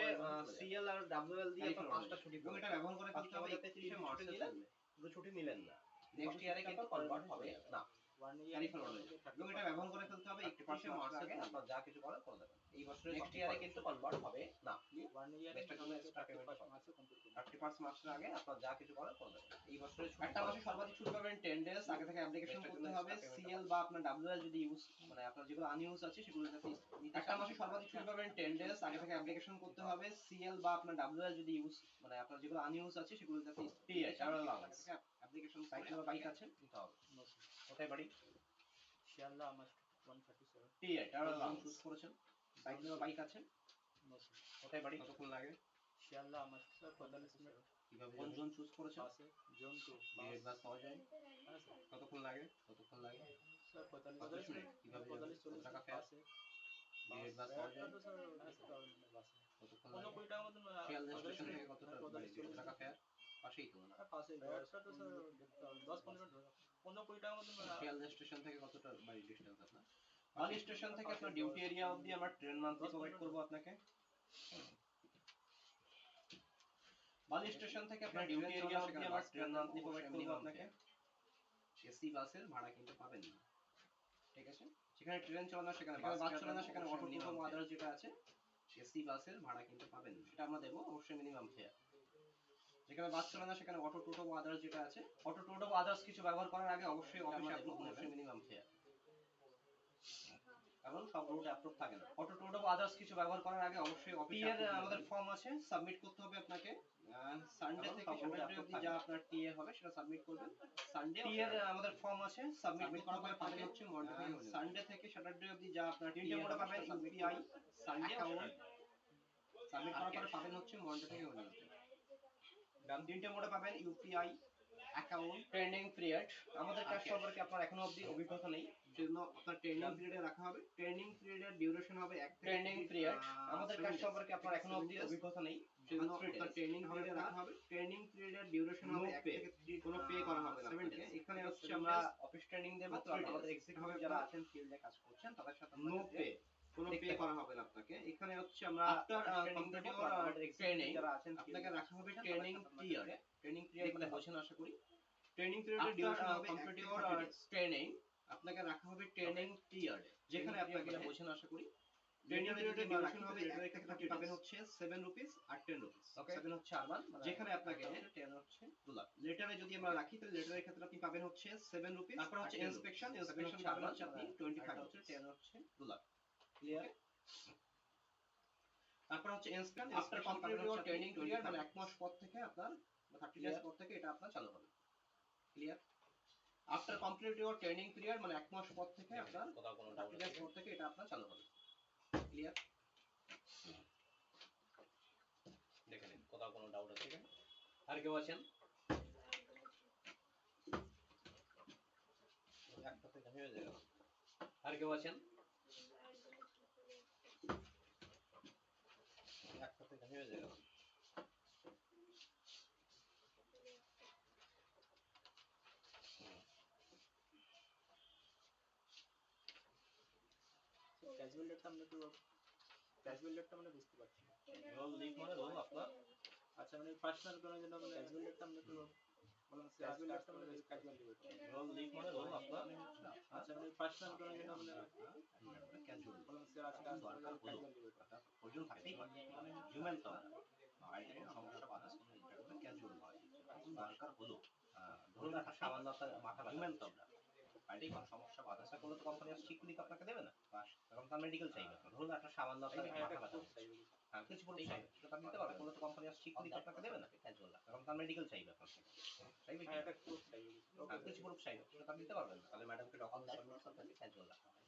সিএল আর ডাব্লিউএল দিয়ে আপনার 5টা ছুটি এবং এটা ব্যবহার করে ফেলতে হবে 31শে মার্চে নিলেন, পুরো ছুটি নিলেন না, নেক্সট ইয়ারে কিন্তু কনভার্ট হবে না, ক্যারি ফরওয়ার্ড হয়ে যাবে। এবং এটা ব্যবহার করে ফেলতে হবে 31শে মার্চ আগে, আপনার যা কিছু করার করে দেবেন। এই বছরের নেক্সট ইয়ারে কিন্তু কনভার্ট হবে না, 31 মার্চের আগে আপনার যা কিছু করার করে দেবেন। এই বছরের একটা মাসে সর্বাধিক ছুটি পাবেন 10 ডেজ, আগে থেকে অ্যাপ্লিকেশন করতে হবে। সিএল বা আপনার ডাব্লিউএল যদি ইউজ মানে আপনার যেগুলো আনইউজ আছে সেগুলো যাতে একটা মাসে সর্বাধিক ছুটি পাবেন 10 ডেজ, আগে থেকে অ্যাপ্লিকেশন করতে হবে। সিএল বা আপনার ডাব্লিউএল যদি ইউজ মানে আপনার যেগুলো আনইউজ আছে সেগুলো যাতে অ্যাপ্লিকেশন সাইকেল বা বাইক আছে নিতে হবে। কোথায় বাড়ি? শিয়ালদা আমার 137। টিআই টার্ন চুজ করেছেন, সাইকেল বা বাইক আছে কোথায় বাড়ি? কতক্ষণ লাগে? শিয়ালদা আমার স্যার 45 মিনিট। কিভাবে কোন জোন চুজ করেছেন? বাসে জোন 2 ডিরেক্ট বাস পাওয়া যায়? হ্যাঁ স্যার কতক্ষণ লাগে? কতক্ষণ লাগে? Sir 45 minute. কিভাবে 45 কত 40 টাকা মিনিট ফেয়ার? বাসে ডিরেক্ট বাস পাওয়া যায়? তো স্যার দেখতে হবে না বাসে কতক্ষণ 15 লাগে? 20 টাকা মতন শিয়ালদা 45 স্টেশন মিনিট থেকে কতটা 45 বাড়ি? 40 কত টাকা ফেয়ার? পাশেই তো না? পাশে ফেয়ারটা তো স্যার দেখতে হবে 10 15 মিনিট 15 20 টাকা মতন শিয়ালদা স্টেশন থেকে কতটা বাড়ি ডিস্টেন্স আপনার? বালি স্টেশন থেকে আপনার ডিউটি এরিয়া অবধি আমরা ট্রেন মান্থলি প্রোভাইড করব আপনাকে। বালি স্টেশন থেকে আপনার ডিউটি এরিয়া অবধি আমরা ট্রেন মান্থলি প্রোভাইড করব আপনাকে। এসি বাসের ভাড়া কিন্তু পাবেন না, ঠিক আছে? যেখানে ট্রেন চলে না সেখানে বাস চলে না সেখানে অটো টোটো আদার্স যেটা আছে এসি বাসের ভাড়া কিন্তু পাবেন না, সেটা আমরা দেবো অবশ্যই মিনিমাম ফেয়ার। যেখানে বাস চলে না সেখানে অটো টোটো আদার্স যেটা আছে অটো টোটো আদার্স কিছু ব্যবহার করার আগে অবশ্যই অফিসে অ্যাপ্রুভ নেবেন, মিনিমাম ফেয়ার। কারণ সব রুট অ্যাপ্রুভ থাকে না। অটো টোটো আদার্স কিছু ব্যবহার করার আগে অবশ্যই অফিসে আমাদের ফর্ম আছে, সাবমিট করতে হবে আপনাকে। সানডে থেকে স্যাটারডে অবধি যা আপনার টিএ হবে সেটা সাবমিট করবেন। সানডে টিএর আমাদের ফর্ম আছে, সাবমিট করার পরে পাবেন হচ্ছে মন্ডে থেকে সানডে থেকে স্যাটারডে অবধি যা আপনার টিএ মোডে পাবেন ইউপিআই সানডে অ্যাকাউন্ট সাবমিট করার পরে পাবেন হচ্ছে মন্ডে থেকে ওয়েডনেসডে। ডান তিনটে মোডে পাবেন ইউপিআই অ্যাকাউন্ট। ট্রেনিং পিরিয়ড আমাদের কাজ সম্পর্কে আপনার এখনো অবধি অভিজ্ঞতা নেই, সেজন্য আপনার ট্রেনিং পিরিয়ডে রাখা হবে। ট্রেনিং পিরিয়ডের ডিউরেশন হবে এক থেকে ট্রেনিং পিরিয়ড আমাদের কাজ সম্পর্কে আপনার এখনো অবধি অভিজ্ঞতা নেই, সেজন্য আপনার ট্রেনিং পিরিয়ডে রাখা হবে। ট্রেনিং পিরিয়ডের ডিউরেশন হবে এক থেকে কোনো পে করা হবে না আপনাকে। এখানে হচ্ছে আমরা অফিস ট্রেনিং দেব, তো আমাদের এক্সিকিউটিভ যারা আছেন ফিল্ডে কাজ করছেন তাদের সাথে নো পে, কোনো পে করা হবে না আপনাকে। এখানে হচ্ছে আমরা আফটার কমপ্লিট ইওর ট্রেনিং যারা আছেন আপনাকে রাখা হবে ট্রেনিং পিরিয়ডে। ট্রেনিং পিরিয়ড মানে বোঝেন আশা করি। ট্রেনিং পিরিয়ডের ডিউরেশন হবে কমপ্লিট ইওর ট্রেনিং আপনাকে রাখা হবে ট্রেনিং পিরিয়ডে, যেখানে আপনাকে বোঝেন আশা করি। ট্রেনিং পিরিয়ডের ডিউরেশন হবে লেটারের ক্ষেত্রে আপনি পাবেন হচ্ছে 7 রুপিস আর 10 রুপিস। 7 হচ্ছে আরবান, যেখানে আপনাকে 10 হচ্ছে রুলার। লেটারে যদি আমরা রাখি তাহলে লেটারের ক্ষেত্রে আপনি পাবেন হচ্ছে 7 রুপিস। তারপর হচ্ছে ইন্সপেকশন পাবেন হচ্ছে আপনি 25 হচ্ছে 10 হচ্ছে রুলার। ক্লিয়ার? তারপর হচ্ছে inspection after complete your training period মানে 1 মাস পর থেকে আপনার 30 ডেজ পর থেকে এটা আপনার চালু হবে। Clear? After complete your training period মানে 1 মাস পর থেকে আপনার কোথাও কোনো ডাউট আছে পর থেকে এটা আপনার চালু হবে। ক্লিয়ার? দেখে নিন কোথাও কোনো ডাউট আছে কিনা। আর কেউ আছেন? একটা থেকে হয়ে যাবে। আর কেউ আছেন? একটা থেকে হয়ে যাবে। ক্যাজুয়াল ডেটটা আমরা একটু ক্যাজুয়াল ডেটটা আমরা বুঝতে পারছি না। রোল লিভ মানে রোল আপনার আচ্ছা মানে পার্সোনাল করার জন্য মানে ক্যাজুয়াল ডেটটা আমরা একটু বললাম ক্যাজুয়াল ডেটটা মানে ক্যাজুয়াল লিভ। রোল লিভ মানে রোল আপনার আচ্ছা মানে পার্সোনাল করার জন্য মানে ক্যাজুয়াল বললাম স্যার আজকে দরকার হলো ক্যাজুয়াল লিভ। প্রয়োজন থাকতেই পারে, হিউম্যান তো বাড়িতে কোনো সমস্যা বাধা কোনো ইন্টারভিউ ক্যাজুয়াল হয় দরকার হলো। ধরুন একটা সামান্য আপনার মাথা ব্যথা হিউম্যান তো আমরা বাড়িতে কোনো সমস্যা বাধা করলে তো কোম্পানি আর স্ট্রিক্টলি তো আপনাকে দেবে না, তখন তো মেডিকেল চাইবে। ধরুন একটা সামান্য আপনার মাথা ব্যথা হ্যাঁ কিছু প্রুফ চাইবে, সেটা আপনি দিতে পারবেন, কোনো তো কোম্পানি আর স্ট্রিক্টলি তো আপনাকে দেবে না ক্যাজুয়াল, তখন তো মেডিকেল চাইবে আপনার থেকে, চাইবে কি একটা প্রুফ চাইবে, কিছু প্রুফ চাইবে, সেটা আপনি দিতে পারবেন না, তাহলে ম্যাডামকে ডকুমেন্ট সাবমিট করতে ক্যাজুয়াল রাখা হয়।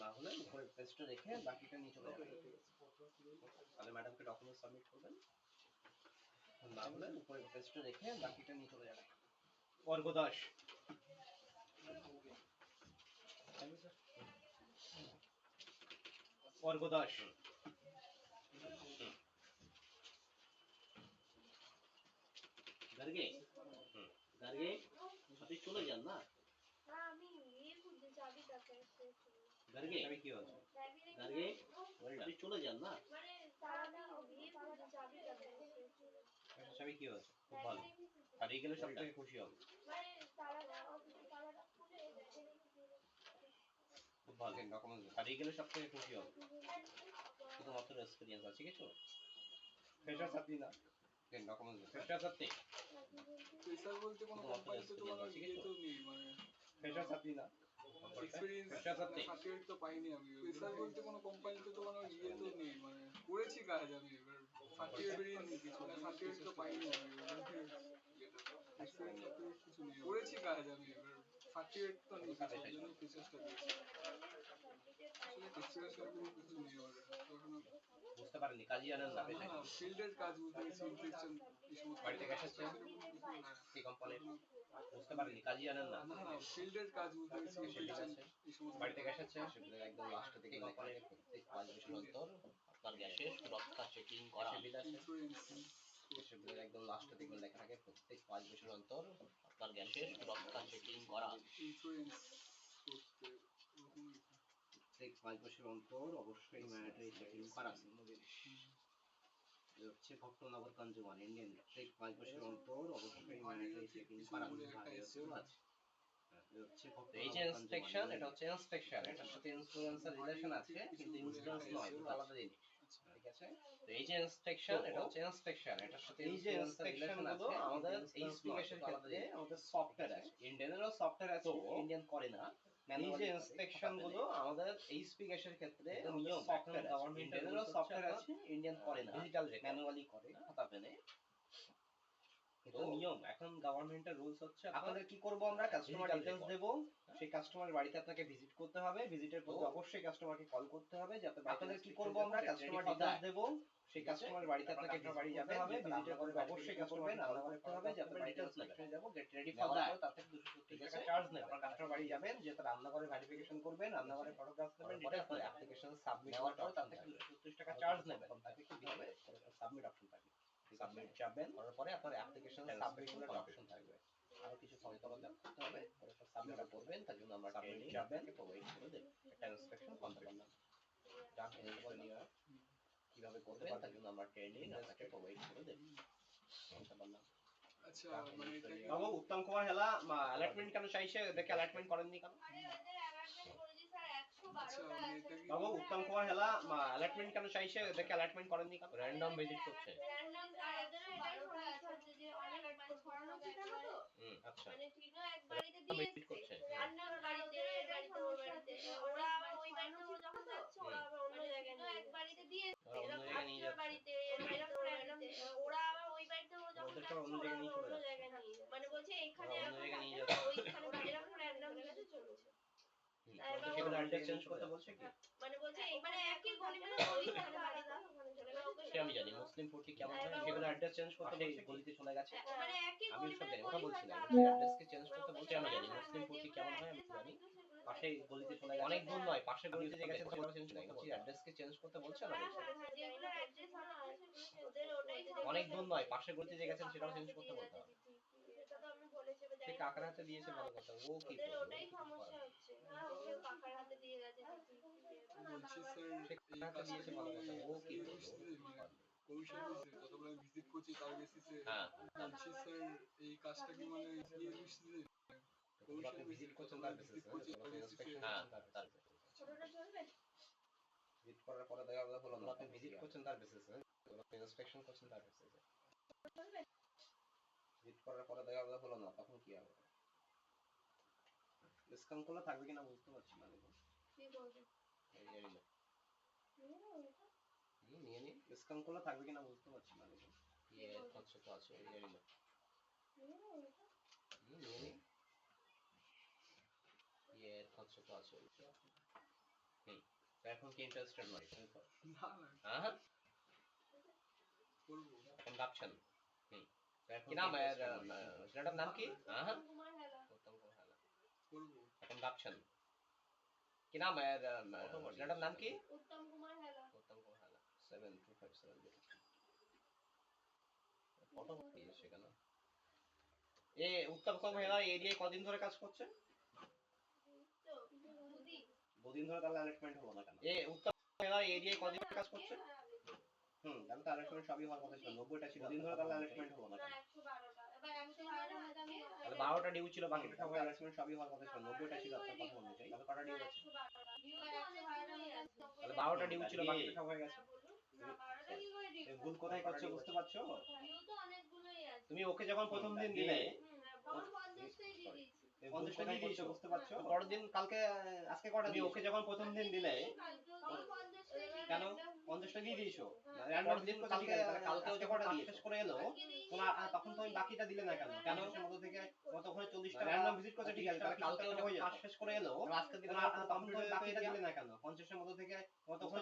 না হলে উপরে পেজটা রেখে বাকিটা নিয়ে চলে যাবে, তাহলে ম্যাডামকে ডকুমেন্ট সাবমিট করবেন, না হলে উপরে পেজটা রেখে বাকিটা নিয়ে চলে যাবে। অর্ঘ দাস অর্ঘ দাস গার্গে গার্গে আপনি চলে যান না আমি চাবিটাকে গার্গে আমি কি হচ্ছে গার্গে আপনি চলে যান না মানে চাবিটাকে আমি কি হচ্ছে খুব ভালো, হারিয়ে গেলে সব থেকে খুশি হবে, মানে তালাটা খুলে খুব ভালো ডকুমেন্ট হারিয়ে গেলে সব থেকে খুশি হবে, শুধুমাত্র এক্সপিরিয়েন্স আছে কিছু ফ্রেশার সাথী না ডকুমেন্ট ফ্রেশার সাথী ফ্রেশার বলতে কোনো কোম্পানিতে তো কোনো ইয়ে তো নেই মানে ফ্রেশার সাথী না এক্সপেরিয়েন্স সার্টিফিকেট তো পাইনি আমি। ফ্রেশার বলতে কোনো কোম্পানিতে তো কোনো ইয়ে তো নেই মানে করেছি কাজ আমি এবার সার্টিফিকেট কিছু না, সার্টিফিকেট তো পাইনি আমি এক্সপেরিয়েন্স সার্টিফিকেট কিছু নেই, করেছি কাজ আমি এবার সার্টিফিকেট তো নেই, তার জন্য ফ্রেশারটা দিয়েছি। আসলে এক্সপেরিয়েন্স সার্টিফিকেট কিছু নেই আমার, তখন বুঝতে পারেননি, কাজই জানেন না, না ফিল্ডের কাজ বুঝতে পেরেছি, ইনফেকশন এই সমস্ত বাড়ি থেকে এসেছেন কি কোম্পানির, বুঝতে পারেননি, কাজই জানেন না, না ফিল্ডের কাজ বুঝতে পেরেছি, ইনফেকশন এই সমস্ত বাড়ি থেকে এসেছেন শিবিরের একদম লাস্টের দিকে লেখা থাকে প্রত্যেক 5 বছর অন্তর আপনার গ্যাসের সুরক্ষা চেকিং করা, ইন্স্যুরেন্স শিবিরের একদম লাস্টের দিকে লেখা থাকে প্রত্যেক 5 বছর অন্তর আপনার গ্যাসের সুরক্ষা চেকিং করা, ইন্স্যুরেন্স করতে ওরকম প্রত্যেক 5 বছর অন্তর অবশ্যই ম্যান্ডেটরি চেকিং করা। এটা হচ্ছে ভক্তনগর কনজিউমার ইন্ডিয়ান, প্রত্যেক 5 বছর অন্তর অবশ্যই ম্যান্ডেটরি চেকিং করা আছে। এই যে ইন্সপেকশন, এটা হচ্ছে ইন্সপেকশন, এটার সাথে ইন্স্যুরেন্সের রিলেশন আছে কিন্তু ইন্স্যুরেন্স নয়, দুটো আলাদা জিনিস, ঠিক আছে? তো এই যে ইন্সপেকশন, এটা হচ্ছে ইন্সপেকশন, এটার সাথে এই যে ইন্সপেকশন গুলো আমাদের এই স্পেসিফিকেশন ক্ষেত্রে আমাদের সফটওয়্যার আছে, ইন্ডিয়ানেরও সফটওয়্যার আছে, ইন্ডিয়ান করে না। এই যে ইন্সপেকশন গুলো আমাদের এই স্পেসিফিকেশন ক্ষেত্রে নিয়ম সফটওয়্যার গভর্নমেন্টের সফটওয়্যার আছে, ইন্ডিয়ান করে না, ডিজিটাল ম্যানুয়ালি করে খাতা পেনে। তো নিয়ম এখন গভর্নমেন্টের রুলস হচ্ছে আপনাদের কি করব, আমরা কাস্টমার ডিটেইলস দেব, সেই কাস্টমারের বাড়িতে আপনাকে ভিজিট করতে হবে, ভিজিটের পর অবশ্যই কাস্টমারকে কল করতে হবে, যাতে আপনাদের কি করব, আমরা কাস্টমার ডিটেইলস দেব, সেই কাস্টমারের বাড়িতে আপনাকে বাড়ি যাবে হবে, ভিজিটের পর অবশ্যই কাস্টমারকে রান্না করতে হবে, যাতে ডিটেইলস নেবে যাব, গেট রেডি ফর দ্যাট, তাতে 270 টাকা চার্জ নেবে। আপনার কাস্টমার বাড়ি যাবেন, যেটা রান্না করে ভেরিফিকেশন করবেন, রান্না করে ফটোগ্রাফ নেবেন, ডিটেইলস আপনার অ্যাপ্লিকেশন সাবমিট করার পর তাতে 270 টাকা চার্জ নেবে, তাতে কি হবে সাবমিট অপশন থাকবে, সাবমিট যাবেন করার পরে আপনার অ্যাপ্লিকেশন সাবমিট করার অপশন থাকবে, আরো কিছু ফর্ম করতে হবে, পরে সব সাবমিট করবেন, তার জন্য আমরা সাবমিট যাবেন প্রোভাইড করে দেব, একটা ইন্সপেকশন কমপ্লিট ডান এরপরে নিয়ে কিভাবে করবেন তার জন্য আমরা ট্রেনিং আপনাকে প্রোভাইড করে দেব। আচ্ছা মানে এটা কি বাবু উত্তম কুমার হেলা অ্যালার্টমেন্ট কেন চাইছে, দেখে অ্যালার্টমেন্ট করেননি কেন? আরে ওদের অ্যালার্টমেন্ট করেছি স্যার 112টা আচ্ছা আছে। মানে এটা কি বাবু উত্তম কুমার হেলা অ্যালার্টমেন্ট কেন চাইছে, দেখে অ্যালার্টমেন্ট করেননি কেন? র্যান্ডম ভিজিট করছে। র্যান্ডম আর ওদের এটাই সমস্যা হচ্ছে যে অনেক মানে ছড়ানো ছিটানো তো আচ্ছা মানে টিনো এক বাড়িতে দিয়ে ভিজিট করছে। এসছে রান্নার বাড়িতে এর বাড়িতে ওর বাড়িতে ওরা আবার ওই বাড়িতে ওরা যখন যাচ্ছে ওরা আবার অন্য জায়গায় নিয়ে এক বাড়িতে দিয়ে এসছে ওরা অন্য এরকম জায়গায় নিয়ে আত্মীয়র বাড়িতে এর বাড়িতে ওর বাড়িতে ওরা আবার ওই বাড়িতে ওরা যখন ওদেরকে যাচ্ছে অন্য ওরা জায়গায় আবার নিয়ে চলে অন্য যাচ্ছে। জায়গায় নিয়ে যাচ্ছে। মানে বলছে এখানে ওরা অন্য এরকম জায়গায় নিয়ে থাকে যাচ্ছে। ওইখানে এরকম র্যান্ডম ভিজিট চলছে তো সেখানে অ্যাড্রেস চেঞ্জ করতে বলছে কি? মানে বলছে মানে একই গলি মানে ওইখানে আলাদা ওখানে চলে গেছে সে আমি জানি মুসলিম পট্টি কেমন হয়, সেখানে অ্যাড্রেস চেঞ্জ করতে বলছে গলিতে চলে গেছে, মানে একই আমি গলি সব মানে জানি, ওটা গলি বলছি না, হয়তো আলাদা। অ্যাড্রেসকে চেঞ্জ করতে বলছে আমি জানি, মুসলিম পট্টি কেমন হয় আমি জানি, পাশে গলিতে চলে গেছে, অনেক দূর নয়, পাশে গলিতে যে গেছে সেটা চেঞ্জ করতে বলছি, অ্যাড্রেসকে চেঞ্জ করতে বলছে না বলছে, যেগুলোর অ্যাড্রেস আছে ওদের ওটাই অনেক দূর নয়, পাশে গলিতে যে গেছেন সেটাও চেঞ্জ করতে বলতে হবে। সেটা তো আমি বলেছি এবার সে জানি না কাকার হাতে দিয়েছে ভালো কথা, ও কি ওদের করবে, ওটাই সমস্যা হচ্ছে আর ওদের কাকার হাতে দিয়ে গেছে বলছি স্যার সে এই কাকার হাতে দিয়েছে কাজটা ভালো কথা, ও কি করবে, কমিশন বেসিসে যতগুলো আমি ভিজিট করছি তার বেসিসে হ্যাঁ বলছি স্যার এই কাজটা কি মানে ইয়ে বেসিসে আপনি ভিজিট করছেন তার বেসিসে, ইন্সপেকশন হ্যাঁ তার ছোটটা চলবে ভিজিট করার পরে দেখা হলো না, আপনি ভিজিট করছেন তার বেসিসে, ইন্সপেকশন করছেন তার বেসিসে, ভিজিট করার পরে দেখা হলো না, তখন কি হবে? ডিসকাউন্ট করলে থাকবে কিনা বুঝতে পারছি না, দেখুন কি বলবে নিয়ে নিন, ডিসকাউন্ট করলে থাকবে কিনা বুঝতে পারছি না, দেখুন ইয়ে খরচা তো আছে, নিয়ে নিন নিয়ে নিন, ইয়ে খরচা তো আছে, এখন কি ইন্টারেস্টেড নয়, না না হ্যাঁ করবো এখন ভাবছেন, কি নাম ছেলেটার নাম কি? হ্যাঁ কুমার হেলা উত্তম কুমার হেলা, করবো এখন ভাবছেন কি নাম ছেলেটার নাম কি? উত্তম কুমার হেলা উত্তম কুমার হেলা 72570 ফটো দিয়েছে কেন? এ উত্তম কুমার হেলা এরিয়ায় কদিন ধরে কাজ করছে? তো দুদি দুদিন ধরে, তাহলে অ্যালার্টমেন্ট হলো না কেন? এ উত্তম কুমার হেলা এরিয়ায় কদিন ধরে কাজ করছে? তাহলে তো অ্যালার্টমেন্ট সবই হওয়ার কথা ছিল, 90টা ছিল, দুদিন ধরে তাহলে অ্যালার্টমেন্ট হলো না না কেন? 112টা এবার 112টা মধ্যে আমি তাহলে 12টা ডিউ ছিল, বাকিটা সব অ্যালার্টমেন্ট সবই হওয়ার কথা ছিল, 90টা ছিল আপনার কথা অনুযায়ী, তাহলে কটা ডিউ আছে? 112টা ডিউ তো 112টা মধ্যে তাহলে 12টা ডিউ ছিল, বাকিটা সব হয়ে গেছে, না 12টা কি করে ডিউ ভুল কোথায় করছো বুঝতে পারছো? ডিউ তো অনেকগুলোই আছে তুমি ওকে যখন প্রথম দিন দিলে তখন 50টাই দিয়ে দিয়েছি 50টা দিয়ে দিয়েছো, বুঝতে পারছো? পরের দিন কালকে আজকে কটা? তুমি ওকে যখন প্রথম দিন দিলে তখন 50টাই কেন 50টা দিয়ে দিয়েছো, পরের দিন কালকে কালকেও যখন কাজ শেষ করে এলো তখন তুমি বাকিটা দিলে না কেন? কেন মধ্যে থেকে তখন 40টা র্যান্ডম ভিজিট করতে, ঠিক আছে, তাহলে কালকেও যখন কাজ শেষ করে এলো আজকে দিন তখন তুমি বাকিটা দিলে না কেন? 50 এর মধ্যে থেকে তখন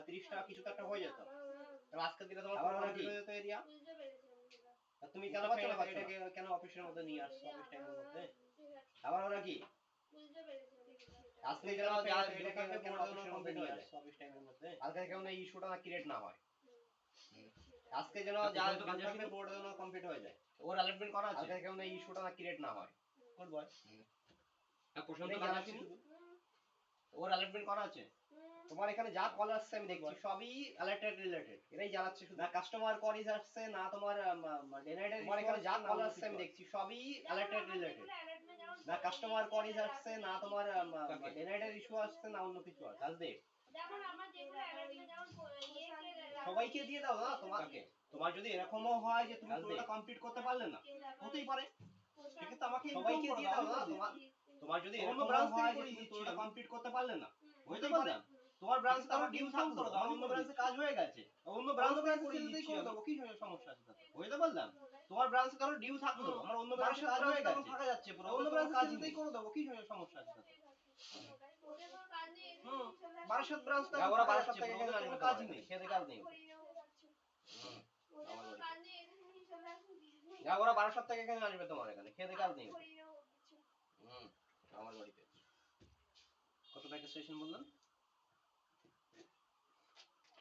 30 25 টাকা কিছু তো একটা হয়ে যেত। তাহলে আজকে দিলে তোমার আবার পুরো ওরা কমপ্লিট কি? হয়ে যেত এরিয়া। বুঝতে পেরেছি আমি সেটা। আর তুমি বুঝতে কেন পারছো না, পারছো না? এটাকে কেন অফিসের মধ্যে নিয়ে আসছো অফিস টাইমের মধ্যে? ঠিক আছে, আবার ওরা কি? বুঝতে পেরেছি আমি সেটা। আজকে যেন যা এটাকে কেন অফিসের মধ্যে নিয়ে আসছো অফিস টাইমের মধ্যে? কালকে কেমন এই ইস্যুটা না ক্রিয়েট না হয়? আজকে যেন তা যা কোথায় তো বিল কাজ থাকবে আসেনি? বোর্ডে যেন কমপ্লিট হয়ে যায়। ওর অ্যালার্টমেন্ট করা আছে? কালকে কেমন এই ইস্যুটা না ক্রিয়েট না হয়? Good boy. প্রশান্ত এটাই কাজ জানাচ্ছি আসেনি? শুধু। ওর অ্যালার্টমেন্ট করা আছে? তোমার এখানে যা কল আসছে আমি দেখছি সবই অ্যালার্টেড রিলেটেড। এটাই জানাচ্ছে শুধু। না কাস্টমার কোয়ারিজ আসছে না তোমার ডেনাইডের তোমার এখানে যা কল আসছে আমি দেখছি সবই অ্যালার্টেড রিলেটেড। না কাস্টমার কোয়ারিজ আসছে না তোমার কাকে? ডেনাইডের ইস্যু আসছে না অন্য কিছু আসছে। রাজদেব যেমন আমার যেগুলো অ্যালার্টমেন্ট যেমন সবাইকে দিয়ে দাও না তোমার কাকে? তোমার যদি এরকমও হয় যে তুমি রাজদেব। পুরোটা কমপ্লিট করতে পারলে না হতেই পারে সেক্ষেত্রে আমাকে সবাইকে সবাইকে দিয়ে দিয়ে দাও দাও না, না তোমার তোমার যদি অন্য এরকমও branch থেকে হয় যে করিয়ে তুমি দিচ্ছি পুরোটা আমি। কমপ্লিট করতে পারলে না বুঝতে হতেই পারে পারলাম। তোমার ব্রাঞ্চ তো আমার কিন্তু ডিউ আমার থাকতো ডিউ আমার থাকতো, অন্য আমি ব্রাঞ্চে কাজ হয়ে গেছে অন্য ব্রাঞ্চ থেকে ব্রাঞ্চে করিয়ে দিতেই দিচ্ছি করে আমি। দেবো কি সমস্যা আছে তাতে বুঝতে পারলাম তোমার ব্রাঞ্চে ধরো ডিউ থাকতো আমার অন্য ব্রাঞ্চে কাজ হয়ে গেছে ফাঁকা যাচ্ছে পুরো, অন্য অন্য ব্রাঞ্চে কাজ দিতেই নেই। করে দেবো কি সমস্যা আছে তাতে ওদের কোনো কাজ নেই, এখানে হুম চলে আসো। বারাসাত ব্রাঞ্চ তো যা ওরা ফাঁকা 12 যাচ্ছে, থেকে ওদের এখানে কোনো আসবে কাজই তোমার নেই এখানে, খেতে কাজ নেই। হুম, ওদের আমার কোনো বাড়িতে। কাজ নেই, এখানে চলে আসো। যা ওরা 12 থেকে এখানে আসবে তোমার এখানে, খেতে কাজ নেই। করিয়ে নেবো কিছু। হুম, আমার বাড়িতে। কত প্যাকেজ স্টেশন বললাম?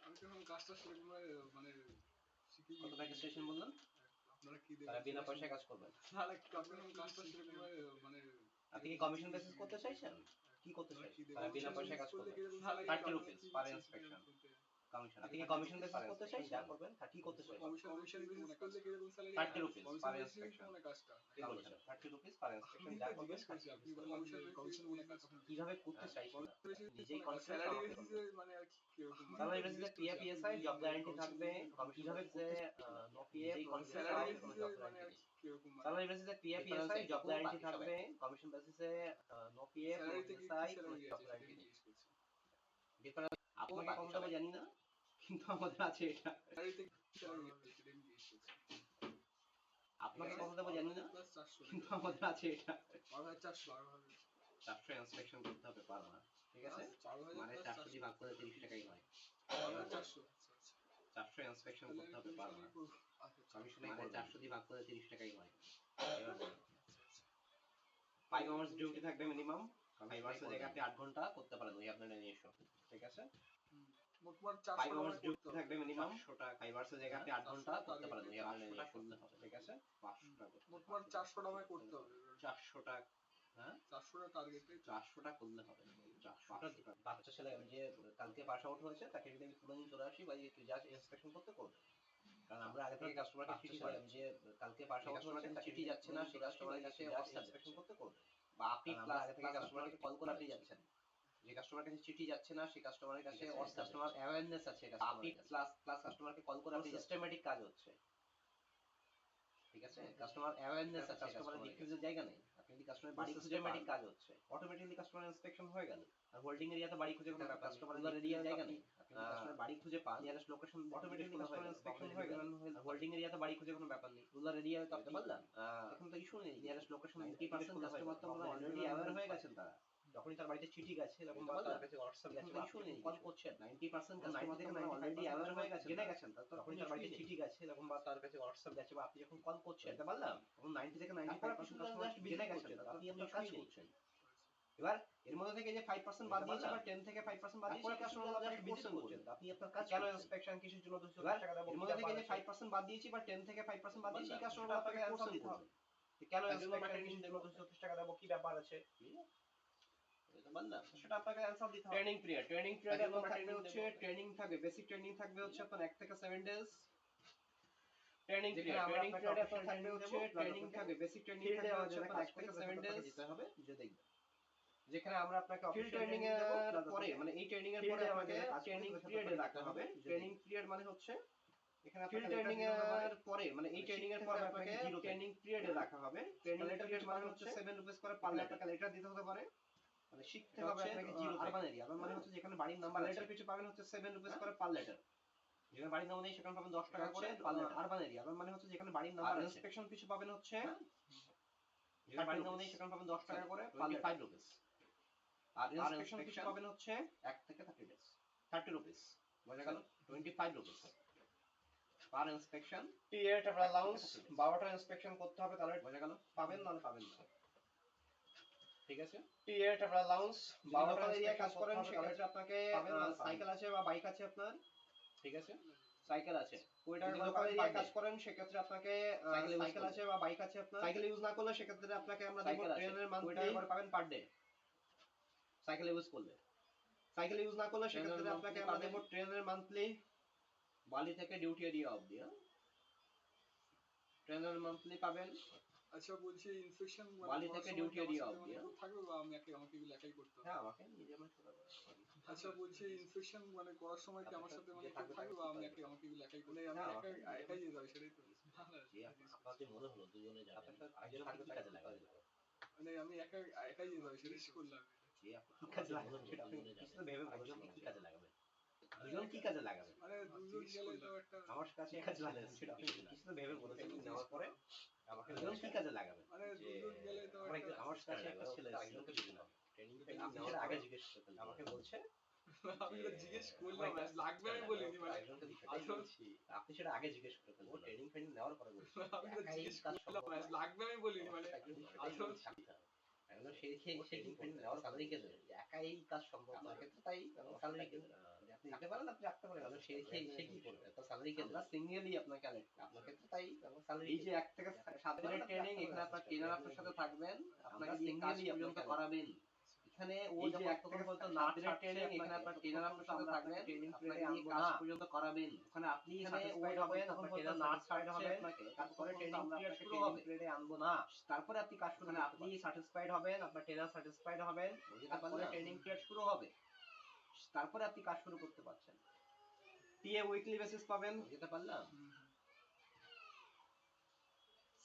আমি তো এখন কাজটা সেরকম মানে শিখিনি। কত প্যাকেজ স্টেশন বললাম? আপনারা কি তারা দেখেন? বিনা পয়সায় কাজ করবেন। তাহলে আপনারা এখন কাজটা সেরকম মানে আপনি কি কমিশন বেসিস করতে চাইছেন? কি করতে চাইছেন? তারা বিনা পয়সায় কাজ করবেন। তাহলে 30 রুপিস পার ইন্সপেকশন কমিশন। আপনি কি কমিশন বেসিস করতে চাইছেন? যা করবেন তা কি করতে চাইছেন? কমিশন বেসিস করলে কিরকম স্যালারি? 30 রুপিস পার ইন্সপেকশন মানে কাজটা। কমিশন 30 রুপিস পার ইন্সপেকশন যা করবেন জিজ্ঞেস করছি আপনি বলেন কমিশন মনে কাজ। কিভাবে করতে চাইছেন না? নিজেই কনফিডেন্স স্যালারি আমাকে বেসিসে মানে আর কি কিরকম? স্যালারি বেসিসে পিএফ জব গ্যারান্টি থাকবে, কিভাবে করতে নো পিএফ স্যালারি কোনো বেসিসে জব মানে আর গ্যারান্টি কি কিরকম? স্যালারি বেসিসে পিএফ জব গ্যারান্টি থাকবে, কমিশন বেসিসে নো পিএফ নো স্যালারিতে কি এসআই কোনো স্যালারি জব আছে গ্যারান্টি নেই। জিজ্ঞেস করছি। ডিফারেন্স আপনাকে কত দেবো জানি না, কিন্তু আমাদের আছে এটা। স্যালারিতে কি স্যালারি আছে জিজ্ঞেস করছি। আপনাকে কত দেবো জানি না, প্লাস 400 কিন্তু আমাদের আছে এটা। 12,400 400 ইন্সপেকশন করতে হবে পার মাস, ঠিক আছে? 12,000 মানে প্লাস 400 দিয়ে ভাগ করে 30 টাকাই হয়। 400 400 ইন্সপেকশন করতে হবে পার মাস, কমিশনে মানে 400 দিয়ে ভাগ করে 30 টাকাই হয়। এবার 5 আওয়ার্স ডিউটি থাকবে মিনিমাম, 5 আওয়ার্সের জায়গায় আপনি 8 ঘন্টা করতে পারেন ওই আপনার নিজস্ব, ঠিক আছে? মোটমাট 5 400 আওয়ার্স টাকা ডিউটি করতে হবে। থাকবে মিনিমাম 5 আওয়ার্সের জায়গায় আপনি 8 ঘন্টা করতে পারেন ওই আপনার নিজস্ব করলে হবে, ঠিক আছে? 500 টাকা মোটমাট 400 টাকায় করতে হবে। 400 টাকা, হ্যাঁ 400 টাকা টার্গেটে 400 টাকা করলে হবে। 400 টাকা বাচ্চা ছেলে যে কালকে পাস আউট হয়েছে তাকে যদি আমি তুলে নিয়ে চলে আসি বা তুই যা ইন্সপেকশন করতে করবে, কারণ আমরা আগে থেকে কাস্টমারকে চিঠি দিলাম যে কালকে পাস আউট হয়েছে তাকে চিঠি যাচ্ছে না, সেই কাস্টমারের কাছে ইন্সপেকশন করতে করবে, বা আপনি আগে থেকে কাস্টমারকে কল করে আপনি যাচ্ছেন, যে কাস্টমারের কাছে চিঠি যাচ্ছে না সেই কাস্টমারের কাছে কাস্টমার অ্যাওয়ারনেস আছে, আপনি প্লাস কাস্টমারকে কল করে আপনি সিস্টেমেটিক কাজ হচ্ছে, ঠিক আছে? কাস্টমার অ্যাওয়ারনেস আছে, কাস্টমারের ডিফিউজের জায়গা নেই, আপনি যদি কাস্টমারের বাড়ি সিস্টেমেটিক কাজ হচ্ছে অটোমেটিক্যালি কাস্টমার ইন্সপেকশন হয়ে গেল। আর হোল্ডিং এরিয়াতে বাড়ি খুঁজে কোনো ব্যাপার, কাস্টমারের এরিয়া জায়গা নেই, আপনি কাস্টমারের বাড়ি খুঁজে পান nearest location automatically customer inspection হয়ে গেল। হোল্ডিং এরিয়াতে বাড়ি খুঁজে কোনো ব্যাপার নেই, রুরাল এরিয়া তো আপনি বললাম এখন তো ইস্যু নেই, নিয়ারেস্ট লোকেশন 90% কাস্টমার তো অলরেডি অ্যাওয়্যার হয়ে গেছেন, তারা যখনই তার বাড়িতে চিঠি গেছে এরকম বা তার কাছে হোয়াটসঅ্যাপ গেছে বা ইস্যু নেই, কল করছেন 90% কাস্টমার থেকে অলরেডি অ্যাওয়্যার হয়ে গেছে, জেনে গেছেন, তখনই তার বাড়িতে চিঠি গেছে এরকম বা তার কাছে হোয়াটসঅ্যাপ গেছে বা আপনি যখন কল করছেন এটা বললাম তখন 90 থেকে 95% কাস্টমার জেনে গেছেন, আপনি আপনার কাজ করছেন। এবার এর মধ্যে থেকে যে 5% বাদ দিয়েছি বা 10 থেকে 5% বাদ দিয়েছি কাস্টমার জাস্ট ভিজিট করছেন, আপনি আপনার কাজ কেন ইন্সপেকশন কিসের জন্য 200 টাকা দেব, এর মধ্যে থেকে যে 5% বাদ দিয়েছি বা 10 থেকে 5% বাদ দিয়েছি কাস্টমার আপনাকে অ্যানসার দিতে হবে কেন ইন্সপেকশন কিসের জন্য 230 টাকা দেব, কি ব্যাপার আছে, সেটা আপনাকে অ্যানসার দিতে হবে। ট্রেনিং পিরিয়ড আপনার থাকবে হচ্ছে ট্রেনিং থাকবে, বেসিক ট্রেনিং থাকবে হচ্ছে আপনার 1 থেকে 7 ডেজ ট্রেনিং পিরিয়ড আপনার থাকবে হচ্ছে ট্রেনিং থাকবে, বেসিক ট্রেনিং থাকবে হচ্ছে আপনার 1 থেকে 7 ডেজ দিতে হবে, যে দেখবেন যেখানে আমরা আপনাকে ফিল্ড ট্রেনিং এর পরে মানে এই ট্রেনিং এর পরে আমাকে ট্রেনিং পিরিয়ডে রাখা হবে। ট্রেনিং পিরিয়ড মানে হচ্ছে এখানে ফিল্ড ট্রেনিং এর পরে মানে এই ট্রেনিং এর পরে আপনাকে ট্রেনিং পিরিয়ডে রাখা হবে। ট্রেনিং পিরিয়ড মানে হচ্ছে 7 রুপিস করে পার টাকা লেটার দিতে হতে পারে, মানে শিখতে হবে আপনাকে জিরো আরবান এরিয়া, আরবান মানে হচ্ছে যেখানে বাড়ির নাম্বার লেটার পিছু পাবেন হচ্ছে 7 রুপিস করে পার লেটার, যেখানে বাড়ির নাম নেই সেখানে পাবেন 10 টাকা করে পার লেটার। আরবান এরিয়া আরবান মানে হচ্ছে যেখানে বাড়ির নাম্বার আছে, ইন্সপেকশন পিছু পাবেন হচ্ছে যেখানে বাড়ির নাম নেই সেখানে পাবেন 10 টাকা করে পার লেটার 5 রুপিস, আর ইন্সপেকশন পিছু পাবেন হচ্ছে 1 থেকে 30 ডেজ 30 রুপিস বোঝা গেল 25 rupees per inspection. TA travel allowance 12টা ইন্সপেকশন করতে হবে তাহলে বোঝা গেল, পাবেন নাহলে পাবেন না, ঠিক আছে। টিএ ট্রাভেল অ্যালাউন্স 12টা এরিয়ায় কাজ করেন করতে হবে, সেক্ষেত্রে আপনাকে সাইকেল আছে বা বাইক আছে আপনার, ঠিক আছে, সাইকেল আছে 20 টাকা যদি করে লোকাল পাবেন এরিয়ায় per কাজ day। করেন সেক্ষেত্রে আপনাকে সাইকেল আছে বা বাইক আছে আপনার, সাইকেল ইউজ না করলে সেক্ষেত্রে আপনাকে আমরা দেব সাইকেল আছে ট্রেনের 20 টাকা মান্থলি, করে পাবেন পার ডে সাইকেল ইউজ করলে। সাইকেল ইউজ না করলে সেক্ষেত্রে ট্রেনের আপনাকে monthly আমরা পাবেন। দেব ট্রেনের মান্থলি, বালি থেকে ডিউটি এরিয়া অবধি ট্রেনের মান্থলি পাবেন। আচ্ছা বলছি ইনফেকশন বালি থেকে ডিউটি এরিয়া অবধি থাকবে বা আমি আমাকে এগুলো একাই করতে হবে? হ্যাঁ আমাকে নিজে আমার ছোট আচ্ছা বলছি ইনফেকশন মানে করার সময় কি আমার সাথে মানে কেউ থাকবে বা আমি আমাকে এগুলো একাই করতে আমি হ্যাঁ, একাই যেতে হবে সেটাই তো আপনার যে মনে হলো দুজনে যাবেন আগে থাকবে কাজে লাগাবে, মানে আমি একাই যেতে হবে সেটাই করলাম। যে আপনার কাজে লাগাবে সেটা আপনি কিছু ভেবে বলুন কি কাজে লাগাবেন, দুজন কি কাজে লাগাবেন। মানে দুজন গেলে তো একটা আমার কাছে কাজে লাগাবেন সেটা আপনি কিছু ভেবে বলেছেন নেওয়ার পরে আমাকে দুজন কি কাজে লাগাবেন। মানে দুজন গেলে তো একটা আমার কাছে একটা ছেলে একজনকে দিলাম ট্রেনিং নেওয়ার আগে জিজ্ঞেস করতেন, আমাকে বলছে আমি তো জিজ্ঞেস করলাম লাগবে আমি বলিনি মানে একজনকে সেটাই বলছি, আপনি সেটা আগে জিজ্ঞেস করতেন, ও ট্রেনিং ফ্রেনিং নেওয়ার পরে বলছে আমি তো জিজ্ঞেস করলাম লাগবে আমি বলিনি মানে সেই ট্রেনিং নেওয়ার স্যালারি কে দেবে, একাই কাজ সম্ভব না ক্ষেত্রে তাই স্যালারি কে দেবে, আপনি দিতে পারেন আপনি রাখতে পারেন, সে কি করবে তার স্যালারি কে দেবে, সিঙ্গেলি আপনাকে আপনার ক্ষেত্রে তাই স্যালারি। এই যে 1 থেকে 7 দিনের ট্রেনিং এখানে আপনার ট্রেনার আপনার সাথে থাকবেন, আপনাকে সিঙ্গেলি পর্যন্ত করাবেন। এখানে ও যে যখন বলতো না দিনের ট্রেনিং এখানে আপনার ট্রেনার আপনার সাথে থাকবেন, ট্রেনিং পিরিয়ডে আনবো না পর্যন্ত করাবেন, ওখানে আপনি সাটিসফাইড হবেন, তখন বলতো না সাটিসফাইড হবেন আপনাকে, তারপরে ট্রেনিং পিরিয়ড শুরু হবে, পিরিয়ডে আনবো না, তারপরে আপনি কাজ শুরু, আপনি সাটিসফাইড হবেন, আপনার ট্রেনার সাটিসফাইড হবেন, তারপরে ট্রেনিং পিরিয়ড শুরু হবে, তারপরে আপনি কাজ শুরু করতে পারছেন। টিএ উইকলি বেসিস পাবেন, বুঝতে পারলাম।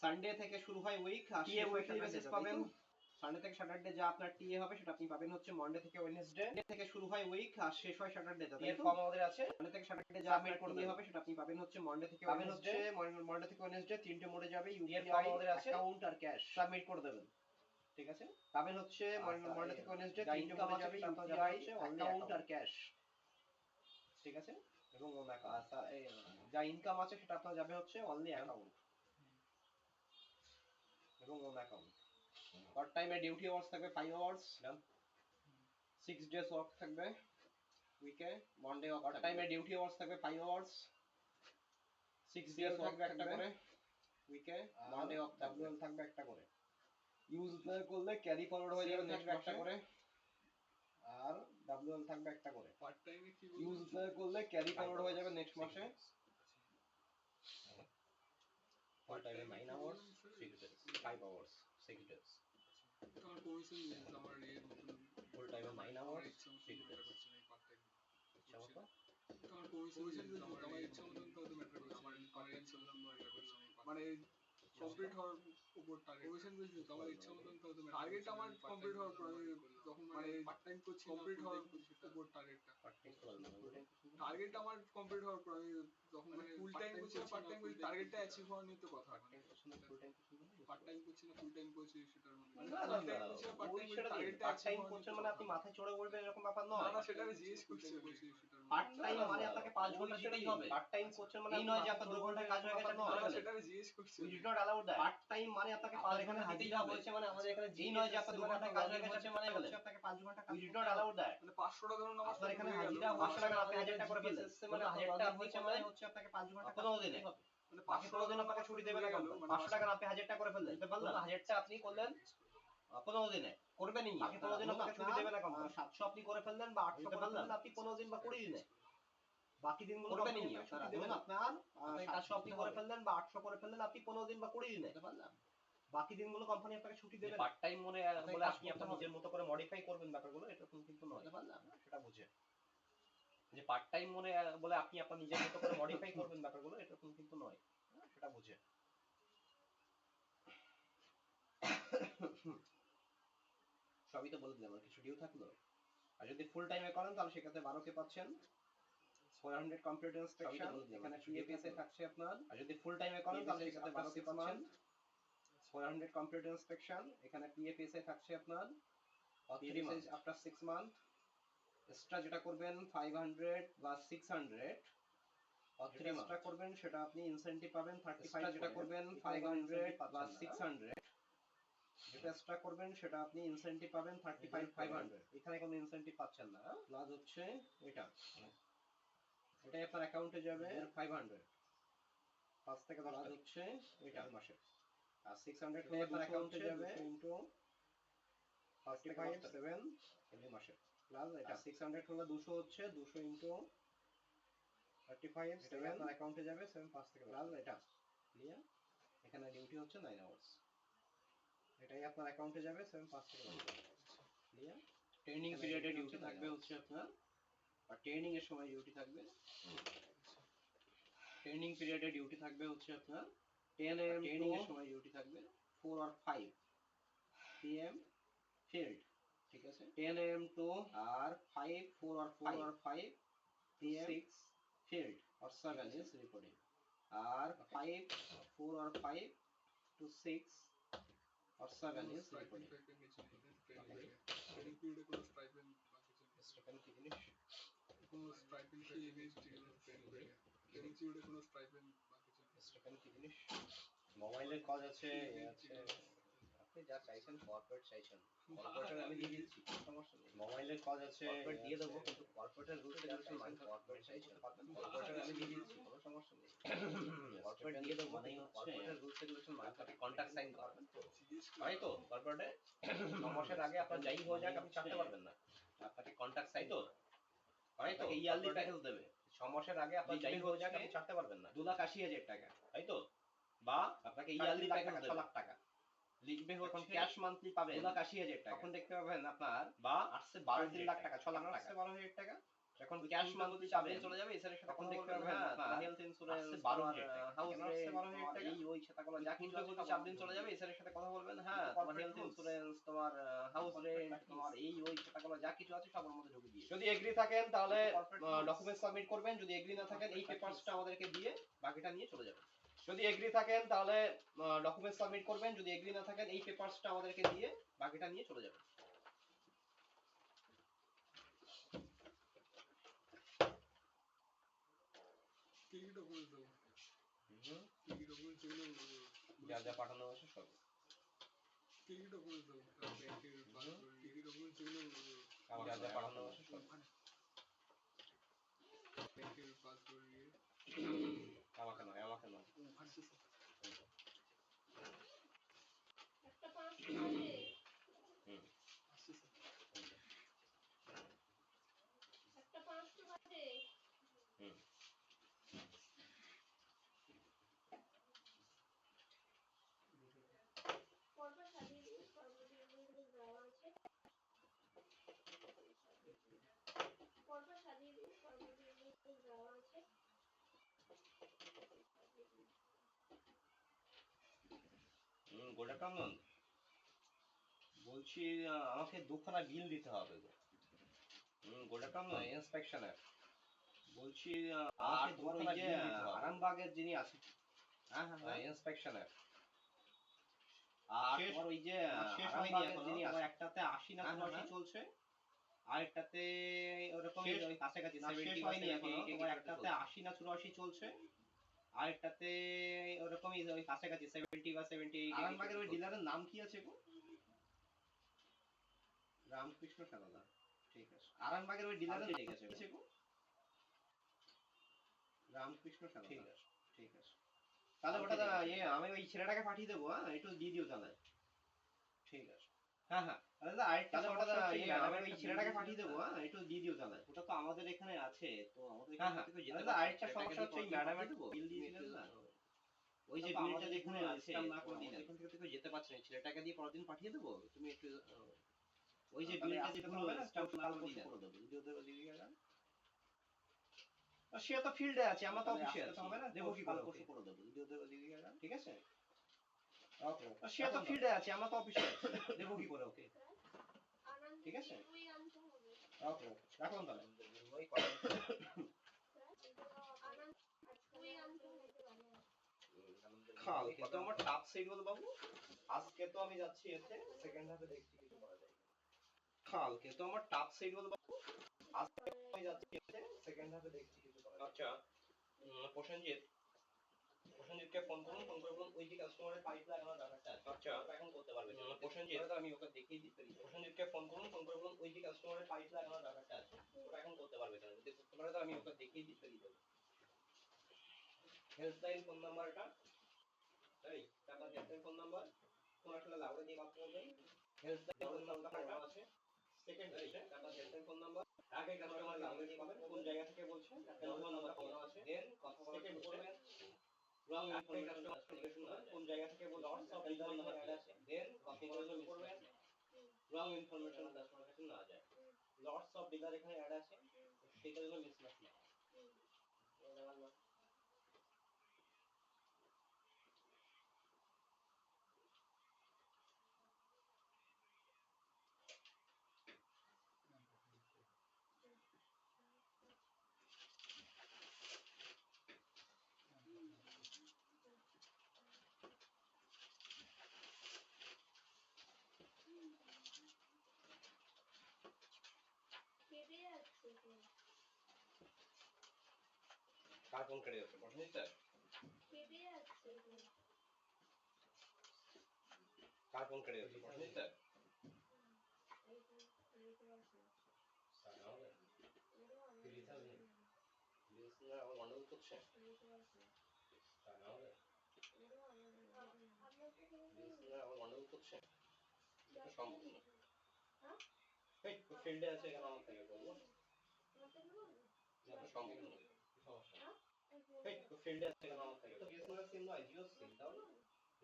সানডে থেকে শুরু হয় উইক, টিএ উইকলি বেসিস পাবেন, সানডে থেকে স্যাটারডে যা আপনার টিএ হবে সেটা আপনি পাবেন হচ্ছে মন্ডে থেকে ওয়েডনেসডে থেকে শুরু হয় উইক আর শেষ হয় স্যাটারডে তে, এর ফর্ম আমাদের আছে, মন্ডে থেকে স্যাটারডে যা আপনার টিএ হবে সেটা আপনি পাবেন হচ্ছে মন্ডে থেকে ওয়েডনেসডে, মন্ডে থেকে ওয়েডনেসডে তিনটে মোডে যাবে, ইউপিআই আমাদের আছে, অ্যাকাউন্ট আর ক্যাশ সাবমিট করে দেবেন, ঠিক আছে। পাবেন হচ্ছে মন্ডে থেকে ওয়েডনেসডে তিনটে মোডে যাবে, ইউপিআই অ্যাকাউন্ট আর ক্যাশ, ঠিক আছে। এবং যা ইনকাম আছে সেটা আপনার যাবে হচ্ছে অনলি অ্যাকাউন্ট এবং ওন অ্যাকাউন্ট। পার্ট টাইমে ডিউটি আওয়ার্স থাকবে 5 আওয়ার্স, 6 ডেজ ওয়ার্ক থাকবে উইকে, মন্ডে অফ, পার্ট টাইমে ডিউটি আওয়ার্স থাকবে 5 আওয়ার্স, 6 ডেজ থাকবে একটা করে উইকে, মন্ডে অফ ডাব্লিউএল থাকবে একটা করে, ইউজ করলে ক্যারি ফরওয়ার্ড হয়ে যাবে নেক্সট একটা করে, আর ডাব্লিউএল থাকবে একটা করে, পার্ট টাইমে কি ইউজ করলে ক্যারি ফরওয়ার্ড হয়ে যাবে নেক্সট মাসে। ফুল টাইমে 9 আওয়ার্স 6 ডেজ, 5 আওয়ার্স 6 ডেজ, তোমার কমিশন আমার এর মতন ফুল টাইমে 9 আওয়ার্স ইচ্ছা 6 মতন ডেজ, করছি না পার্ট টাইম ইচ্ছা মতো তোমার কমিশন আমার ইচ্ছা মতন তো ম্যাটার করে, আমার ইচ্ছা মতন ম্যাটার করছে মানে কমপ্লিট হওয়ার উপর টার্গেট কমিশন বেশি তো আমার ইচ্ছা মতন তো টার্গেট আমার কমপ্লিট হওয়ার পর আমি যখন মানে পার্ট টাইম করছি কমপ্লিট হওয়ার উপর টার্গেটটা, টার্গেট আমার কমপ্লিট হওয়ার পর আমি যখন মানে ফুল টাইম করছি না পার্ট টাইম করছি টার্গেটটা অ্যাচিভ হওয়ার নিয়ে তো কথা, পার্ট টাইম করছি না ফুল টাইম করছি সেটার মধ্যে না না না ওই সেটা পার্ট টাইম করছেন মানে আপনি মাথায় চড়ে উঠবেন এরকম ব্যাপার নয়, না সেটা আমি জিজ্ঞেস করছি পার্ট টাইম মানে আপনাকে 5 ঘন্টা দিতেই হবে, পার্ট টাইম করছেন মানে এই নয় যে আপনার 2 ঘন্টা কাজ হয়ে গেছে, না সেটা আমি জিজ্ঞেস করছি we did not allow that, part time মানে আপনাকে 5 ঘন্টা দিতেই হবে মানে আমাদের এখানে এই নয় যে আপনার 2 ঘন্টা কাজ হয়ে গেছে মানে হচ্ছে আপনাকে 5 ঘন্টা কাজ, we did not allow that, মানে 500 টাকা ধরুন আমার আপনার এখানে হাজিরা 500 টাকা আপনি 1000 টাকা করে ফেললেন মানে 1000 টাকা হয়েছে মানে হচ্ছে আপনাকে 5 ঘন্টা 15 দিনে, মানে বাকি 15 দিন আপনাকে ছুটি দেবে না, 500 টাকা আপনি 1000 টাকা করে ফেললেন, বুঝতে পারলেন, 1000 টাকা আপনি করলেন 15 দিনে করবেনই, বাকি 15 দিন আপনাকে ছুটি দেবে না, কম 700 আপনি করে ফেললেন বা 800 করে ফেললেন আপনি 15 দিন বা 20 দিনে, বাকি দিনগুলো করবেনই আপনারা, ধরুন আপনার 700 আপনি করে ফেললেন বা 800 করে ফেললেন আপনি 15 দিন বা 20 দিনে, বুঝতে পারলাম, বাকি দিনগুলো কোম্পানি আপনাকে ছুটি দেবে না, পার্ট টাইম বলে আপনি আপনার নিজের মতো করে মডিফাই করবেন ব্যাপারগুলো, এটা কিন্তু নয়, বুঝতে পারলাম, সেটা বুঝে যে পার্ট টাইম বলে আপনি আপনার নিজের মতো করে মডিফাই করবেন ব্যাপারগুলো, এটা কিন্তু নয়, সেটা বুঝে। সবই তো বলে দিলাম, আর কিছু ডিউ থাকলো, আর যদি ফুল টাইমে করেন তাহলে সেক্ষেত্রে 12 কে পাচ্ছেন, 400 কম্পিউটার ইন্সপেকশন এখানে পিএফএসএ থাকছে আপনার, আর যদি ফুল টাইমে করেন তাহলে সেক্ষেত্রে 12 কে পাচ্ছেন, 400 কম্পিউটার ইন্সপেকশন এখানে পিএফএসএ থাকছে আপনার, 3 মান্থ আফটার 6 মান্থ, এক্সট্রা যেটা করবেন 500 প্লাস 600 যেটা এক্সট্রা করবেন সেটা আপনি ইনসেনটিভ পাবেন 35 যেটা করবেন 500 প্লাস 600 যেটা এক্সট্রা করবেন সেটা আপনি ইনসেনটিভ পাবেন 500 এখানে কোনো ইনসেনটিভ পাচ্ছেন না প্লাস হচ্ছে এটা এটাই আপনার অ্যাকাউন্টে যাবে 500 5 থেকে 10 হচ্ছে এটা মাসে আর 600 করে আপনার অ্যাকাউন্টে যাবে ইনটু 35 7 এভরি মাসে প্লাস এটা 600 হলো 200 হচ্ছে 200 ইনটু 35 7 আপনার অ্যাকাউন্টে যাবে 7 5 থেকে প্লাস এটা ক্লিয়ার এখানে ডিউটি হচ্ছে 9 আওয়ার্স এটাই আপনার অ্যাকাউন্টে যাবে 7 5 থেকে ক্লিয়ার ট্রেনিং পিরিয়ডে ডিউটি থাকবে হচ্ছে আপনার আর ট্রেনিং এর সময় ডিউটি থাকবে ট্রেনিং পিরিয়ডে ডিউটি থাকবে হচ্ছে আপনার 10 am ট্রেনিং এর সময় ডিউটি থাকবে 4 or 5 pm field ঠিক আছে 10 am to R 5 4 or 5 pm 6 field or 7 is reporting আর 5 4 or 5 to 6 or 7 is reporting training পিরিয়ডে কোনো স্ট্রাইপেন্ড সেখানে কি জিনিস কোনো স্ট্রাইপেন্ড কি জিনিস ট্রেনিং পিরিয়ডে কোনো স্ট্রাইপেন্ড সেখানে কি জিনিস মোবাইলের কাজ আছে আছে আপনি যা চাইছেন কর্পোরেট চাইছেন কর্পোরেটর আমি দিয়ে দিচ্ছি সমস্যা নেই মোবাইলের কাজ আছে কর্পোরেট দিয়ে দেবো কিন্তু কর্পোরেটের রুলস রেগুলেশন মানে কর্পোরেট চাইছেন কর্পোরেটর আমি দিয়ে দিচ্ছি কোনো সমস্যা নেই কর্পোরেট দিয়ে দেবো মানে কর্পোরেটের রুলস রেগুলেশন মানে আপনি কন্ট্রাক্ট সাইন করবেন তাই তো কর্পোরেটে 9 মাসের আগে আপনার যাই হয়ে যাক আপনি ছাড়তে পারবেন না আপনাকে কন্ট্রাক্ট সাইন তো তাই তো ইয়ারলি প্যাকেজ দেবে 6 মাসের আগে আপনি যাই হয়ে যাক আপনি ছাড়তে পারবেন না 2,80,000 টাকা তাই তো বা আপনাকে ইয়ারলি প্যাকেজ 6 লাখ টাকা লিখবে হচ্ছে ক্যাশ মান্থলি পাবেন 2,80,000 টাকা তখন দেখতে পাবেন আপনার বা আসছে 12 লাখ টাকা 6 লাখ টাকা 12,000 টাকা যখন ক্যাশ মান্থলি পাবেন চলে যাবে এছাড়া তখন দেখতে পাবেন আপনার হেলথ ইন্স্যুরেন্স 12,000 টাকা হাউস রেন্ট 12,000 টাকা এই ওই সেটাগুলো যা কিছু আছে 4 দিন চলে যাবে এছাড়া সাথে কথা বলবেন হ্যাঁ তোমার হেলথ ইন্স্যুরেন্স তোমার হাউস রেন্ট তোমার এই ওই সেটাগুলো যা কিছু আছে সবার মধ্যে ঢুকে দিয়ে যদি এগ্রি থাকেন তাহলে ডকুমেন্টস সাবমিট করবেন যদি এগ্রি না থাকেন এই পেপারসটা আমাদেরকে দিয়ে বাকিটা নিয়ে চলে যাবেন যদি এগ্রি থাকেন তাহলে ডকুমেন্টস সাবমিট করবেন যদি এগ্রি না থাকেন এই পেপারসটা আমাদেরকে দিয়ে বাকিটা নিয়ে চলে যাবেন কি কি ডকুমেন্টস দেবো কি কি ডকুমেন্টস যা যা পাঠানো হয়েছে সব কি কি ডকুমেন্টস দেবো ব্যাংকের পাসবই কি কি ডকুমেন্টস যা যা পাঠানো হয়েছে সব ব্যাংকের পাসবই আমাকে নয় একটা 500 আছে একটা 500 আছে পরপর সাজিয়ে দিন কর্মচারীদের দেওয়া আছে পরপর সাজিয়ে দিন কর্মচারীদের দেওয়া আছে গুড আফটারনুন বলছি আমাকে দুখানা বিল দিতে হবে গো গুড আফটারনুন ইন্সপেকশনের বলছি আমাকে দুখানা বিল দিতে হবে আরামবাগের যিনি আছে হ্যাঁ ইন্সপেকশনের আর তোমার ওই যে শেষ হয়নি এখন যিনি আছে একটাতে 80 না 80 চলছে আর একটাতে ওরকম ওই কাছাকাছি 70 হয়নি এখন তোমার একটাতে 80 না 84 চলছে আর একটাতে ওরকমই ওই কাছাকাছি 70 বা 78 আরামবাগের ওই ডিলারের নাম কি আছে গো রামকৃষ্ণ সারদা ঠিক আছে আরামবাগের ওই ডিলারের ঠিক আছে গো রামকৃষ্ণ সারদা ঠিক আছে তাহলে ওটা আমি ওই ছেলেটাকে পাঠিয়ে দেবো হ্যাঁ একটু দিয়ে দিও তাহলে ঠিক আছে হ্যাঁ তাহলে আরেকটা ওটা আমি ওই ছেলেটাকে পাঠিয়ে দেবো হ্যাঁ একটু দিয়ে দিও তাহলে ওটা তো আমাদের এখানে আছে তো আমাদের এখান থেকে যেতে পারে আরেকটা সমস্যা হচ্ছে এই ম্যাডামের বিল দিয়েছিলেন না ওই যে বিলটা যেখানে আছে না করে দিন এখান থেকে যেতে পারছে না ছেলেটাকে দিয়ে পরের দিন পাঠিয়ে দেবো তুমি একটু ওই যে বিলটা যেগুলো স্ট্যাম্প না করে দেবো যদি ওদের ওদিকে গেলাম সে তো ফিল্ডে আছে আমরা তো অফিসে আছি হবে না দেবো কি করে পরশু করে দেবো যদি ওদের ওদিকে গেলাম ঠিক আছে ওকে সে তো ফিল্ডে আছে আমরা তো অফিসে আছি দেবো কি করে ওকে ঠিক আছে তুই আনতে হবে ওকে রাখুন তাহলে ওই আনন্দ তুই আনতে হবে কালকে তো আমার টাফ শিডিউল বাবু আজকে তো আমি যাচ্ছি এতে সেকেন্ড হাফে দেখছি কিছু করা যায় কালকে তো আমার টাফ শিডিউল বাবু আজকে হয়ে যাচ্ছে সেকেন্ড হাফে দেখছি কিছু করা যায়। আচ্ছা প্রসেনজিৎকে ফোন করুন, ফোন করে বলুন ওই যে কাস্টমারের পাইপ লাগানোর ব্যাপারটা আছে। আচ্ছা ওটা এখন করতে পারবে প্রসেনজিৎ, তো আমি ওকে দেখিয়ে দিতে পারি। প্রসেনজিৎকে ফোন করুন, ফোন করে বলুন ওই যে কাস্টমারের পাইপ লাগানোর ব্যাপারটা আছে ওটা এখন করতে পারবে কেন, যদি করতে পারে তো আমি ওকে দেখিয়ে দিতে পারি। হেল্পলাইন ফোন নাম্বার এটা, এই আপনার হেল্পলাইন ফোন নাম্বার ফোন আসলে লাউডে দিয়ে কথা বলবেন। হেল্পলাইন ফোন নাম্বার এটা আছে, সেকেন্ড আছে আপনার হেল্পলাইন ফোন নাম্বার। আগে কাস্টমার লাউডে দিয়ে পাবেন, কোন জায়গা থেকে বলছেন আপনার ফোন নাম্বার ফোন আছে, দেন কথা বলার শুরু করবেন। রং ইনফরমেশন কাস্টমার কোন জায়গা থেকে বলছেন সব ডিজাইন নাম্বার অ্যাড আছে, দেন কথা বলা শুরু করবেন। রং ইনফরমেশন কাস্টমার কাছে না যায়, লটস অফ ডিলার এখানে অ্যাড আছে, সেটা জন্য মিসম্যাচ না হয়। কেটে যাচ্ছে তো, কার ফোন কেটে যাচ্ছে প্রসেনজিৎ স্যার? কেটে যাচ্ছে তো। কার ফোন কেটে যাচ্ছে প্রসেনজিৎ স্যার? আবার গন্ডগোল করছে আবার গন্ডগোল করছে সম্ভব না। ফিল্ডে আছে এখানে আমার থেকে বলবো সম্ভব না, সমস্যা ফিল্ডে আছে এখানে আমার থেকে বিএসএনএল সিম নয় জিও সিম, তাহলে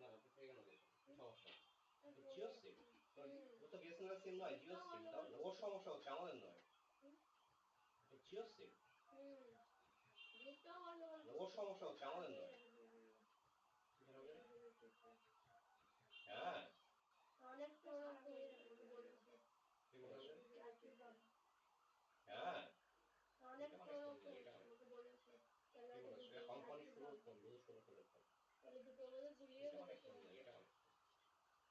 না এখানে সমস্যা জিও সিম, ও তো বিএসএনএল সিম নয় জিও সিম, তাহলে ওর সমস্যা হচ্ছে আমাদের নয়, জিও সিম ওর সমস্যা হচ্ছে আমাদের নয়। হ্যাঁ অনেক খারাপ হয়ে বলেছে, হ্যাঁ অনেক খারাপ বলেছে, কোম্পানি শুরু করলো তাহলে দুটো বলে ঝুলিয়ে গেছে,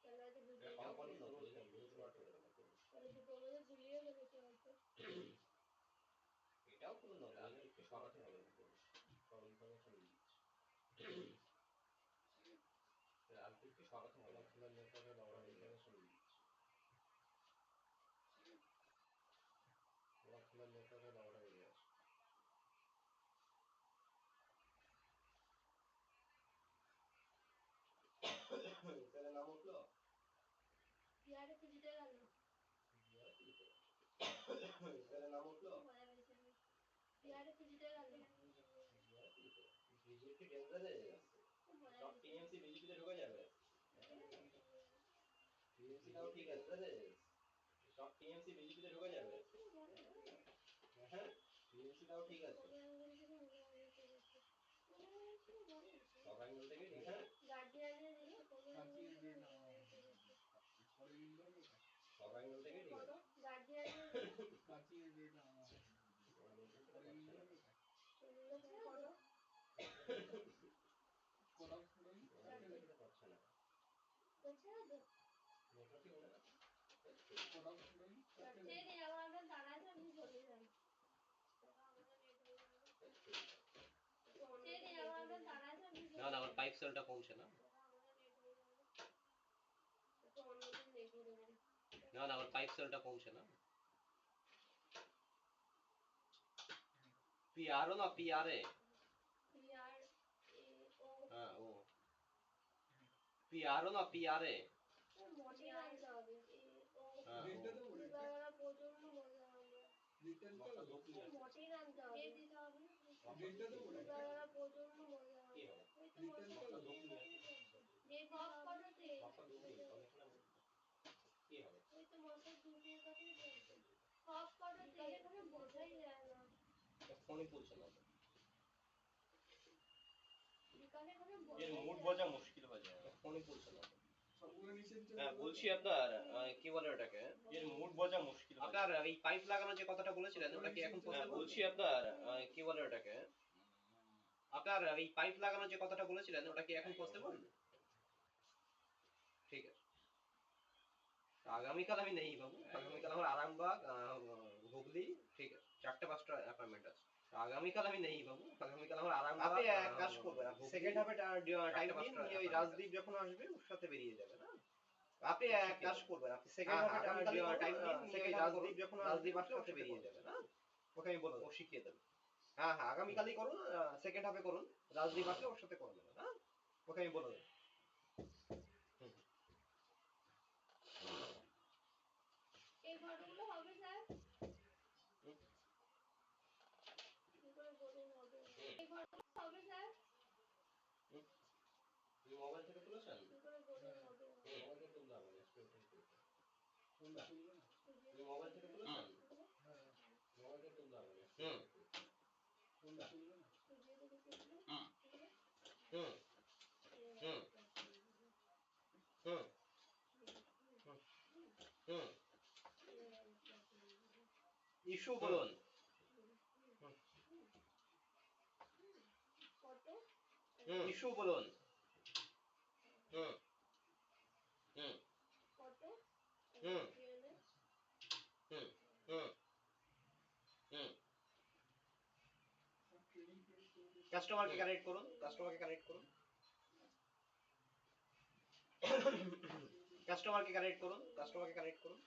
তাহলে কোম্পানি শুরু করলো তাহলে দুটো বলে ঝুলিয়ে গেছে হয়তো। এটাও কোনো নয়, সরাতে হবে সব ইনফরমেশন আলটিকে সরাতে হবে, আপনার নেটওয়ার্কে লগানো ইনফরমেশন আপনার নেটওয়ার্কে লগানো হয়ে গেছে। তাহলে নাম উঠলো ইয়ারে খুঁজতে গেল, তাহলে নাম উঠলো ইয়ারে খুঁজতে গেল, বিজেপি ডেঞ্জারাস সব টিএমসি বিজেপিতে ঢুকে যাবে, টিএমসি তাও ঠিক আছে রে, সব টিএমসি বিজেপিতে ঢুকে যাবে, হ্যাঁ টিএমসি তাও ঠিক আছে সব অ্যাঙ্গেল থেকে ঠিক আছে, গার্জিয়ানের সব অ্যাঙ্গেল থেকে ঠিক আছে, গার্জিয়ানের পাচ্ছে না না না আমার পাইপ সেলটা কমছে না, না না আমার পাইপ সেলটা কমছে না, পিআরও না পিআরএ, হ্যাঁ ও পিআরও না পিআরএ, হ্যাঁ প্রচন্ড মজা আমরা মটিন আনতে হবে, প্রচন্ড মজা যে সব কটাতে ওই তো মাথায় দুধের কথাই বলছে, সব কটাতে এখানে বোঝাই যায় না, ফোনই তুলছে না, বিকালে এখানে এর মুড বোঝা মুশকিল হয়ে যায়, ফোনই তুলছে না। হ্যাঁ বলছি আপনার কি বলে ওটাকে, এর মুড বোঝা মুশকিল, আপনার এই পাইপ লাগানোর যে কথাটা বলেছিলেন ওটা কি এখন পসিবল? বলছি আপনার কি বলে ওটাকে, আপনার এই পাইপ লাগানোর যে কথাটা বলেছিলেন ওটা কি এখন পসিবল? ঠিক আছে, আগামীকাল আমি নেই বাবু, আগামীকাল আমার আরামবাগ হুগলি, ঠিক আছে, 4-5টা অ্যাপয়েন্টমেন্ট আছে। আগামীকাল আমি নেই বাবু, আগামীকাল আমার আরাম। আপনি এক কাজ করবেন, সেকেন্ড হাফে টাইম দিন, নিয়ে ওই 4-5টা রাজদীপ যখন আসবে ওর সাথে বেরিয়ে যাবেন। হ্যাঁ, আপনি এক শিখিয়ে কাজ দেবো। করবেন, আপনি সেকেন্ড হ্যাঁ, হাফে আগামীকালই করুন, টাইম দিন, নিয়ে ওই second half রাজদীপ করুন, যখন রাজদীপ আসবে ওর আসলে সাথে ওর বেরিয়ে সাথে যাবেন। হ্যাঁ, ওকে আমি বলে ও দেবো। শিখিয়ে দেবে। হ্যাঁ হ্যাঁ, আগামীকালই করুন, সেকেন্ড হাফে করুন, রাজদীপ আসলে ওর সাথে করে নেবেন। হ্যাঁ, ওকে আমি বলে দেবো। এই ফটোগুলো হবে স্যার? হুম। কি করে বলুন হবে? এই ফটোগুলো হবে স্যার? তুমি মোবাইল থেকে তুলেছেন? কি করে বলুন হবে? মোবাইল থেকে তুলতে হবে না, স্ক্রিন থেকে তুলতে হবে। তুমি মোবাইল থেকে তুলেছেন? মোবাইল থেকে তুলতে হবে না। হুম হুম হুম হুম হুম হুম ইস্যু বলুন। ফটো ইস্যু বলুন। হুম হুম ফটো হুম ডিএনএ হুম হুম হুম কাস্টমারকে কানেক্ট করুন, কাস্টমারকে কানেক্ট করুন, কাস্টমারকে কানেক্ট করুন, কাস্টমারকে কানেক্ট করুন।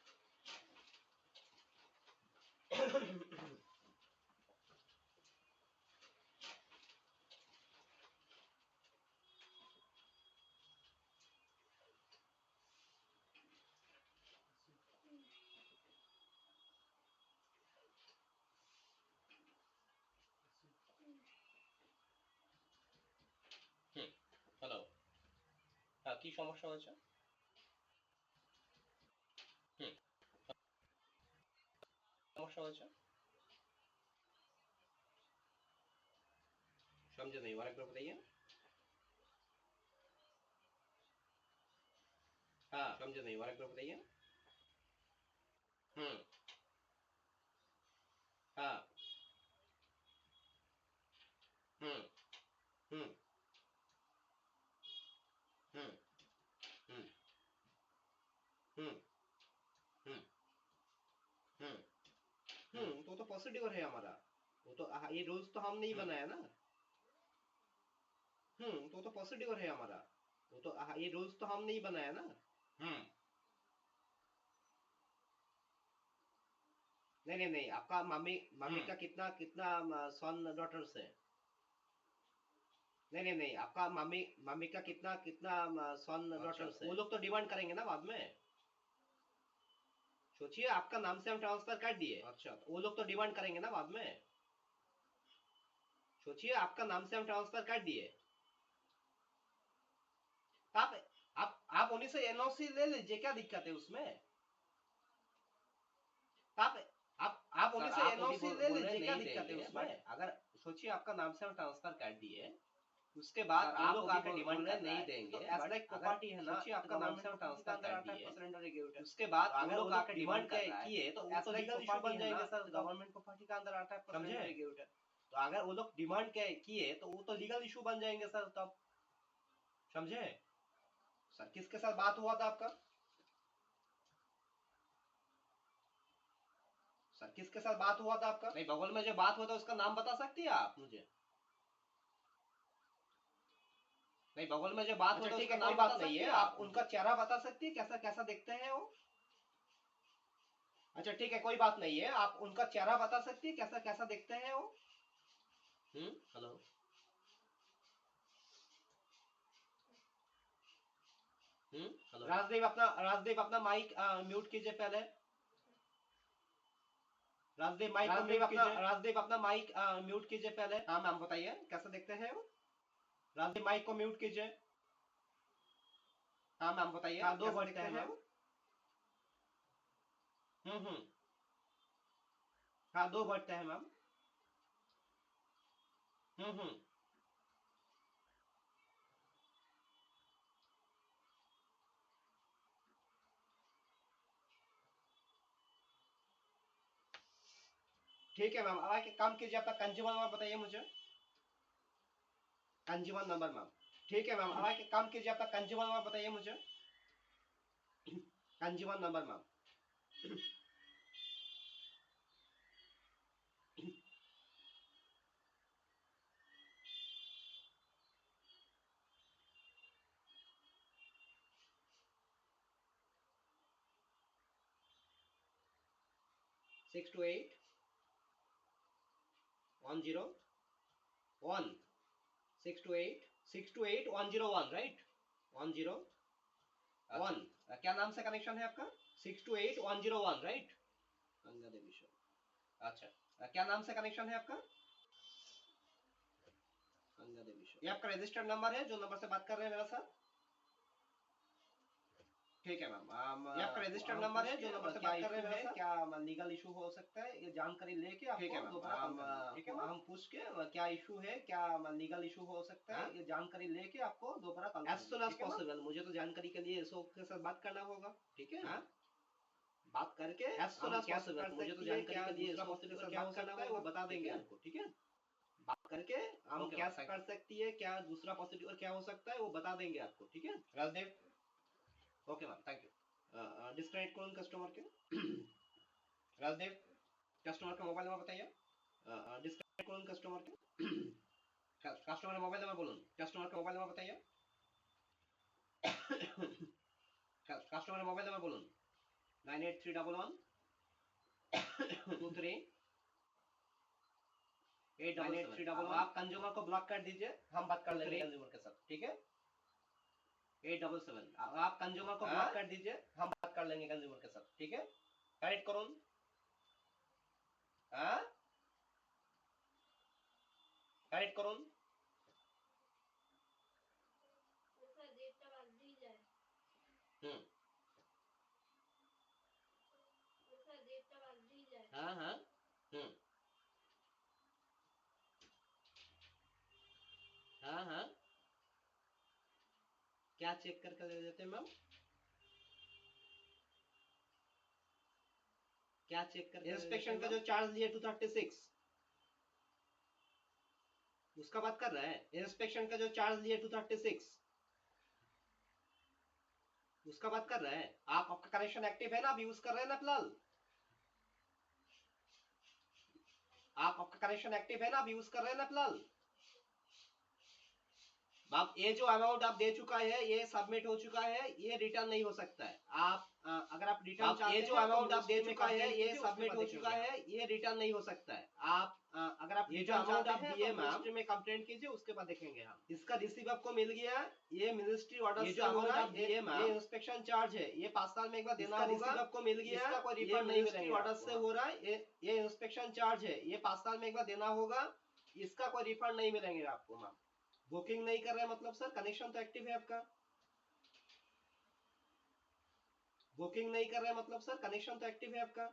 হ্যালো, হ্যাঁ কি সমস্যা হয়েছে? হুম, সমস্যা হয়েছে समझे नहीं, और एक बार बताइए। हाँ समझे नहीं, और एक बार बताइए। हम्म, हाँ, हम्म हम्म हम्म हम्म हम्म हम्म तो वो तो प्रोसीड्यूर है हमारा, वो तो ये रूल्स तो हम नहीं बनाया ना। तो वो तो प्रोसीड्यूर है हमारा, वो तो ये रूल्स तो हम नहीं बनाया ना। हम्म नहीं नहीं नहीं, आपका मम्मी मम्मी का कितना कितना सन डॉटर्स है? नहीं नहीं नहीं, आपका मम्मी मम्मी का कितना कितना सन डॉटर्स है? वो लोग तो डिमांड करेंगे ना बाद में। सोचिए, आपका नाम से हम ट्रांसफर कर दिए, अच्छा, वो लोग तो डिमांड करेंगे ना बाद में। सोचिए, आपका नाम से हम ट्रांसफर कर दिए, आप उन्हीं से एनओसी ले लीजिए, क्या दिक्कत है उसमें? आप उन्हीं से एनओसी ले लीजिए, क्या दिक्कत है उसमें? अगर सोचिए, आपका नाम से हम ट्रांसफर कर दिए, उसके बाद आप लोग आके डिमांड कर नहीं देंगे, तो एज लाइक प्रॉपर्टी है ना। सोचिए, आपका नाम से हम ट्रांसफर कर दिए, उसके बाद आप लोग आके डिमांड किए, तो एज लाइक लीगल इशू बन जाएंगे सर, गवर्नमेंट प्रॉपर्टी का अंदर आता है। समझे? तो अगर वो लोग डिमांड किए तो वो तो लीगल इशू बन जाएंगे सर तब। समझे सर? किसके साथ बात हुआ था आपका? सर किसके साथ बात हुआ था आपका? नहीं, बगल में जो बात हुआ था उसका नाम बता सकती है आप मुझे? नहीं, बगल में जो बात हुआ था उसका नाम बात नहीं है, आप उनका चेहरा बता सकती है, कैसा कैसा दिखते हैं वो? अच्छा ठीक है, कोई बात नहीं है, आप उनका चेहरा बता सकती है, कैसा कैसा दिखते हैं वो? हेलो, हेलो, राजदीप अपना माइक म्यूट कीजिए पहले। राजदीप अपना माइक म्यूट कीजिए पहले। हाँ मैम, बताइए कैसे दिखते हैं वो? राजदीप माइक को म्यूट कीजिए। हाँ मैम, बताइए। हाँ, 2 बढ़ते हैं मैम। हाँ, 2 बढ़ते हैं मैम। ठीक है मैम, अब आके काम कीजिए, आपका कंज्यूमर नंबर बताइए मुझे। Consumer number ma'am. ठीक है मैम, अब आके काम कीजिए, आपका कंज्यूमर नंबर बताइए मुझे। Consumer number ma'am. 628 101 628 101 राइट 101 क्या नाम से कनेक्शन है आपका 628 101 राइट गंगा देवी शो अच्छा क्या नाम से कनेक्शन है आपका गंगा देवी शो ये आपका रजिस्टर्ड नंबर है जो नंबर से बात कर रहे हैं मेरे साथ ठीक है मैम ये आपका रजिस्टर्ड नंबर है जो नंबर से बात कर रहे हैं मेरे साथ क्या लीगल इशू हो सकता है ये जानकारी लेके आपको दोबारा ठीक है हम पूछ के क्या इशू है क्या लीगल इशू हो सकता है ये जानकारी लेके आपको दोबारा call as soon as possible मुझे तो जानकारी के लिए एसओ के साथ बात करना होगा ठीक है बात करके एज सुन एज पॉसिबल मुझे तो जानकारी के लिए एसओ के साथ बात करना है वो बता देंगे आपको ठीक है बात करके हम क्या कर सकती है क्या दूसरा पॉजिटिव क्या हो सकता है वो बता देंगे आपको ठीक है Rajdev okay ma'am thank you disconnect कौन कस्टमर के राजदेव कस्टमर का मोबाइल नंबर बताइए डिस्कनेक्ट कौन कस्टमर के कस्टमर का मोबाइल नंबर बोलून कस्टमर का मोबाइल नंबर बताइए कस्टमर का मोबाइल नंबर बोलून 98311 23 888 आप कंज्यूमर को ब्लॉक कर दीजिए हम बात कर लेंगे कंज्यूमर के साथ ठीक है 877 आप कंज्यूमर को ब्लॉक कर दीजिए हम बात कर लेंगे कंज्यूमर के साथ ठीक है करेक्ट करूँ करेक्ट करूँ স্যার ডেটটা বাদ দিয়ে যায় স্যার ডেটটা বাদ দিয়ে যায় हाँ हाँ हाँ हाँ क्या चेक करके दे देते मैम क्या चेक करके इंस्पेक्शन का जो चार्ज लिए 236 उसका बात कर रहा है इंस्पेक्शन का जो चार्ज लिए 236 उसका बात कर रहा है आपका कनेक्शन एक्टिव है ना आप यूज कर रहे हैं ना फिलहाल आपका कनेक्शन एक्टिव है ना आप यूज कर रहे हैं ना फिलहाल आप ये जो अमाउंट आप दे चुका है ये सबमिट हो चुका है ये रिटर्न नहीं हो सकता है आप अगर आप रिटर्न चाहते हैं ये जो अमाउंट आप दे चुका है ये सबमिट हो चुका है ये रिटर्न नहीं हो सकता है आप अगर आप ये जो अमाउंट आप दिए मिनिस्ट्री में कंप्लेंट कीजिए उसके बाद देखेंगे हम इसका रिसीव आपको मिल गया ये मिनिस्ट्री ऑर्डर ये जो अमाउंट आप दिए मैम ये इंस्पेक्शन चार्ज है ये 5 साल में एक बार देना होगा रिसीव आपको मिल गया इसका कोई रिफंड नहीं मिलेगा ऑर्डर से हो रहा है ये इंस्पेक्शन चार्ज है ये 5 साल में एक बार देना होगा इसका कोई रिफंड नहीं मिलेंगे आपको मैम बुकिंग नहीं कर रहे हैं मतलब सर कनेक्शन तो एक्टिव है आपका बुकिंग नहीं कर रहे हैं मतलब सर कनेक्शन तो एक्टिव है आपका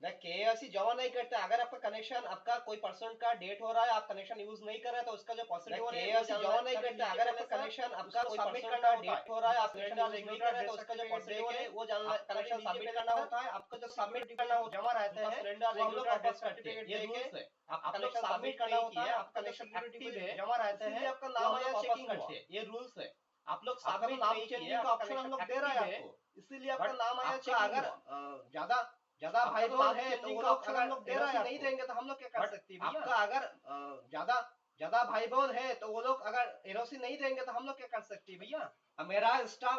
केएससी जमा नहीं करता अगर आपका कनेक्शन आपका कोई परसेंट का डेट हो रहा है आप कनेक्शन यूज नहीं कर रहे तो उसका जो परसेंट हो रहा है केएससी जमा नहीं करता अगर आपका कनेक्शन आपका कोई परसेंट का डेट हो रहा है आप कनेक्शन यूज नहीं कर रहे तो उसका जो परसेंट हो रहा है वो कनेक्शन सबमिट करना होता है आपको जो सबमिट करना हो जमा रहता है सिलेंडर हम लोग ऑफिस सर्टिफिकेट ये रूल्स है आप कनेक्शन सबमिट करना होता है आपका कनेक्शन एक्टिव है जमा रहता है आपका नाम आया चेकिंग करते हैं ये रूल्स है आप लोग सबमिट नाम चेकिंग का ऑप्शन हम लोग दे रहे हैं आपको इसीलिए आपका नाम आया चेकिंग अगर ज्यादा भाई बहन है तो वो लोग अगर हम लोग दे रहे हैं नहीं देंगे तो हम लोग क्या कर सकते हैं भैया आपका अगर ज्यादा भाई बहन है तो वो लोग अगर एनओसी नहीं देंगे तो हम लोग क्या कर सकते हैं भैया मेरा स्टाफ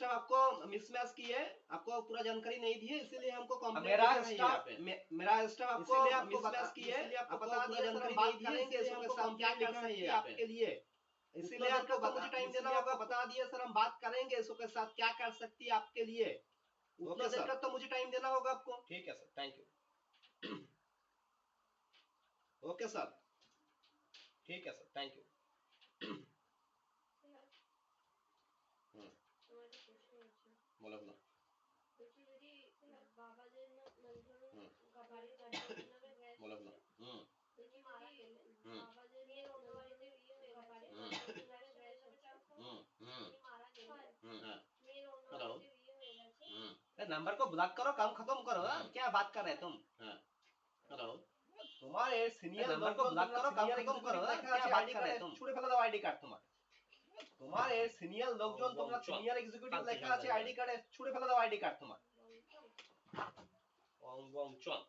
आपको मिसमैच की है आपको पूरा जानकारी नहीं दी है इसीलिए हमको कंप्लेंट मेरा स्टाफ आपको मिसमैच की है आपको पूरा जानकारी नहीं दी है इसलिए हमको कंप्लेंट लिखना है आपके लिए इसीलिए आपको मुझे टाइम देना होगा बता दिए सर हम बात करेंगे इसको के साथ क्या कर सकती है आपके लिए उतना देर तक तो मुझे टाइम देना होगा आपको ठीक है sir thank you okay sir ठीक है सर थैंक यू তোমার একটা প্রশ্ন আছে बोलो बोलो বলছি যদি বাবাদের মানে ধরুন বাড়ির গার্জিয়ানের নামে গ্যাস बोलो बोलो যদি মারা গেলে বাবাদের মেয়ের অন্য বাড়িতে বিয়ে হয়ে গেছে বাবাদের নামে গ্যাস যদি মারা গেলে মেয়ের অন্য বাড়িতে বিয়ে হয়ে গেছে नंबर को ब्लॉक करो काम खत्म करो क्या बात कर रहे हैं तुम हेलो तुम्हारे सीनियर नंबर को ब्लॉक करो काम खत्म करो क्या बात कर रहे हैं तुम छुड़े फेला दो आईडी कार्ड तुम्हारे सीनियर लोग जो তোমরা সিনিয়র এক্সিকিউটিভ লেখা আছে আইডি কার্ডে ছুড়ে ফেলে দাও আইডি কার্ড তোমার ওং ওং চল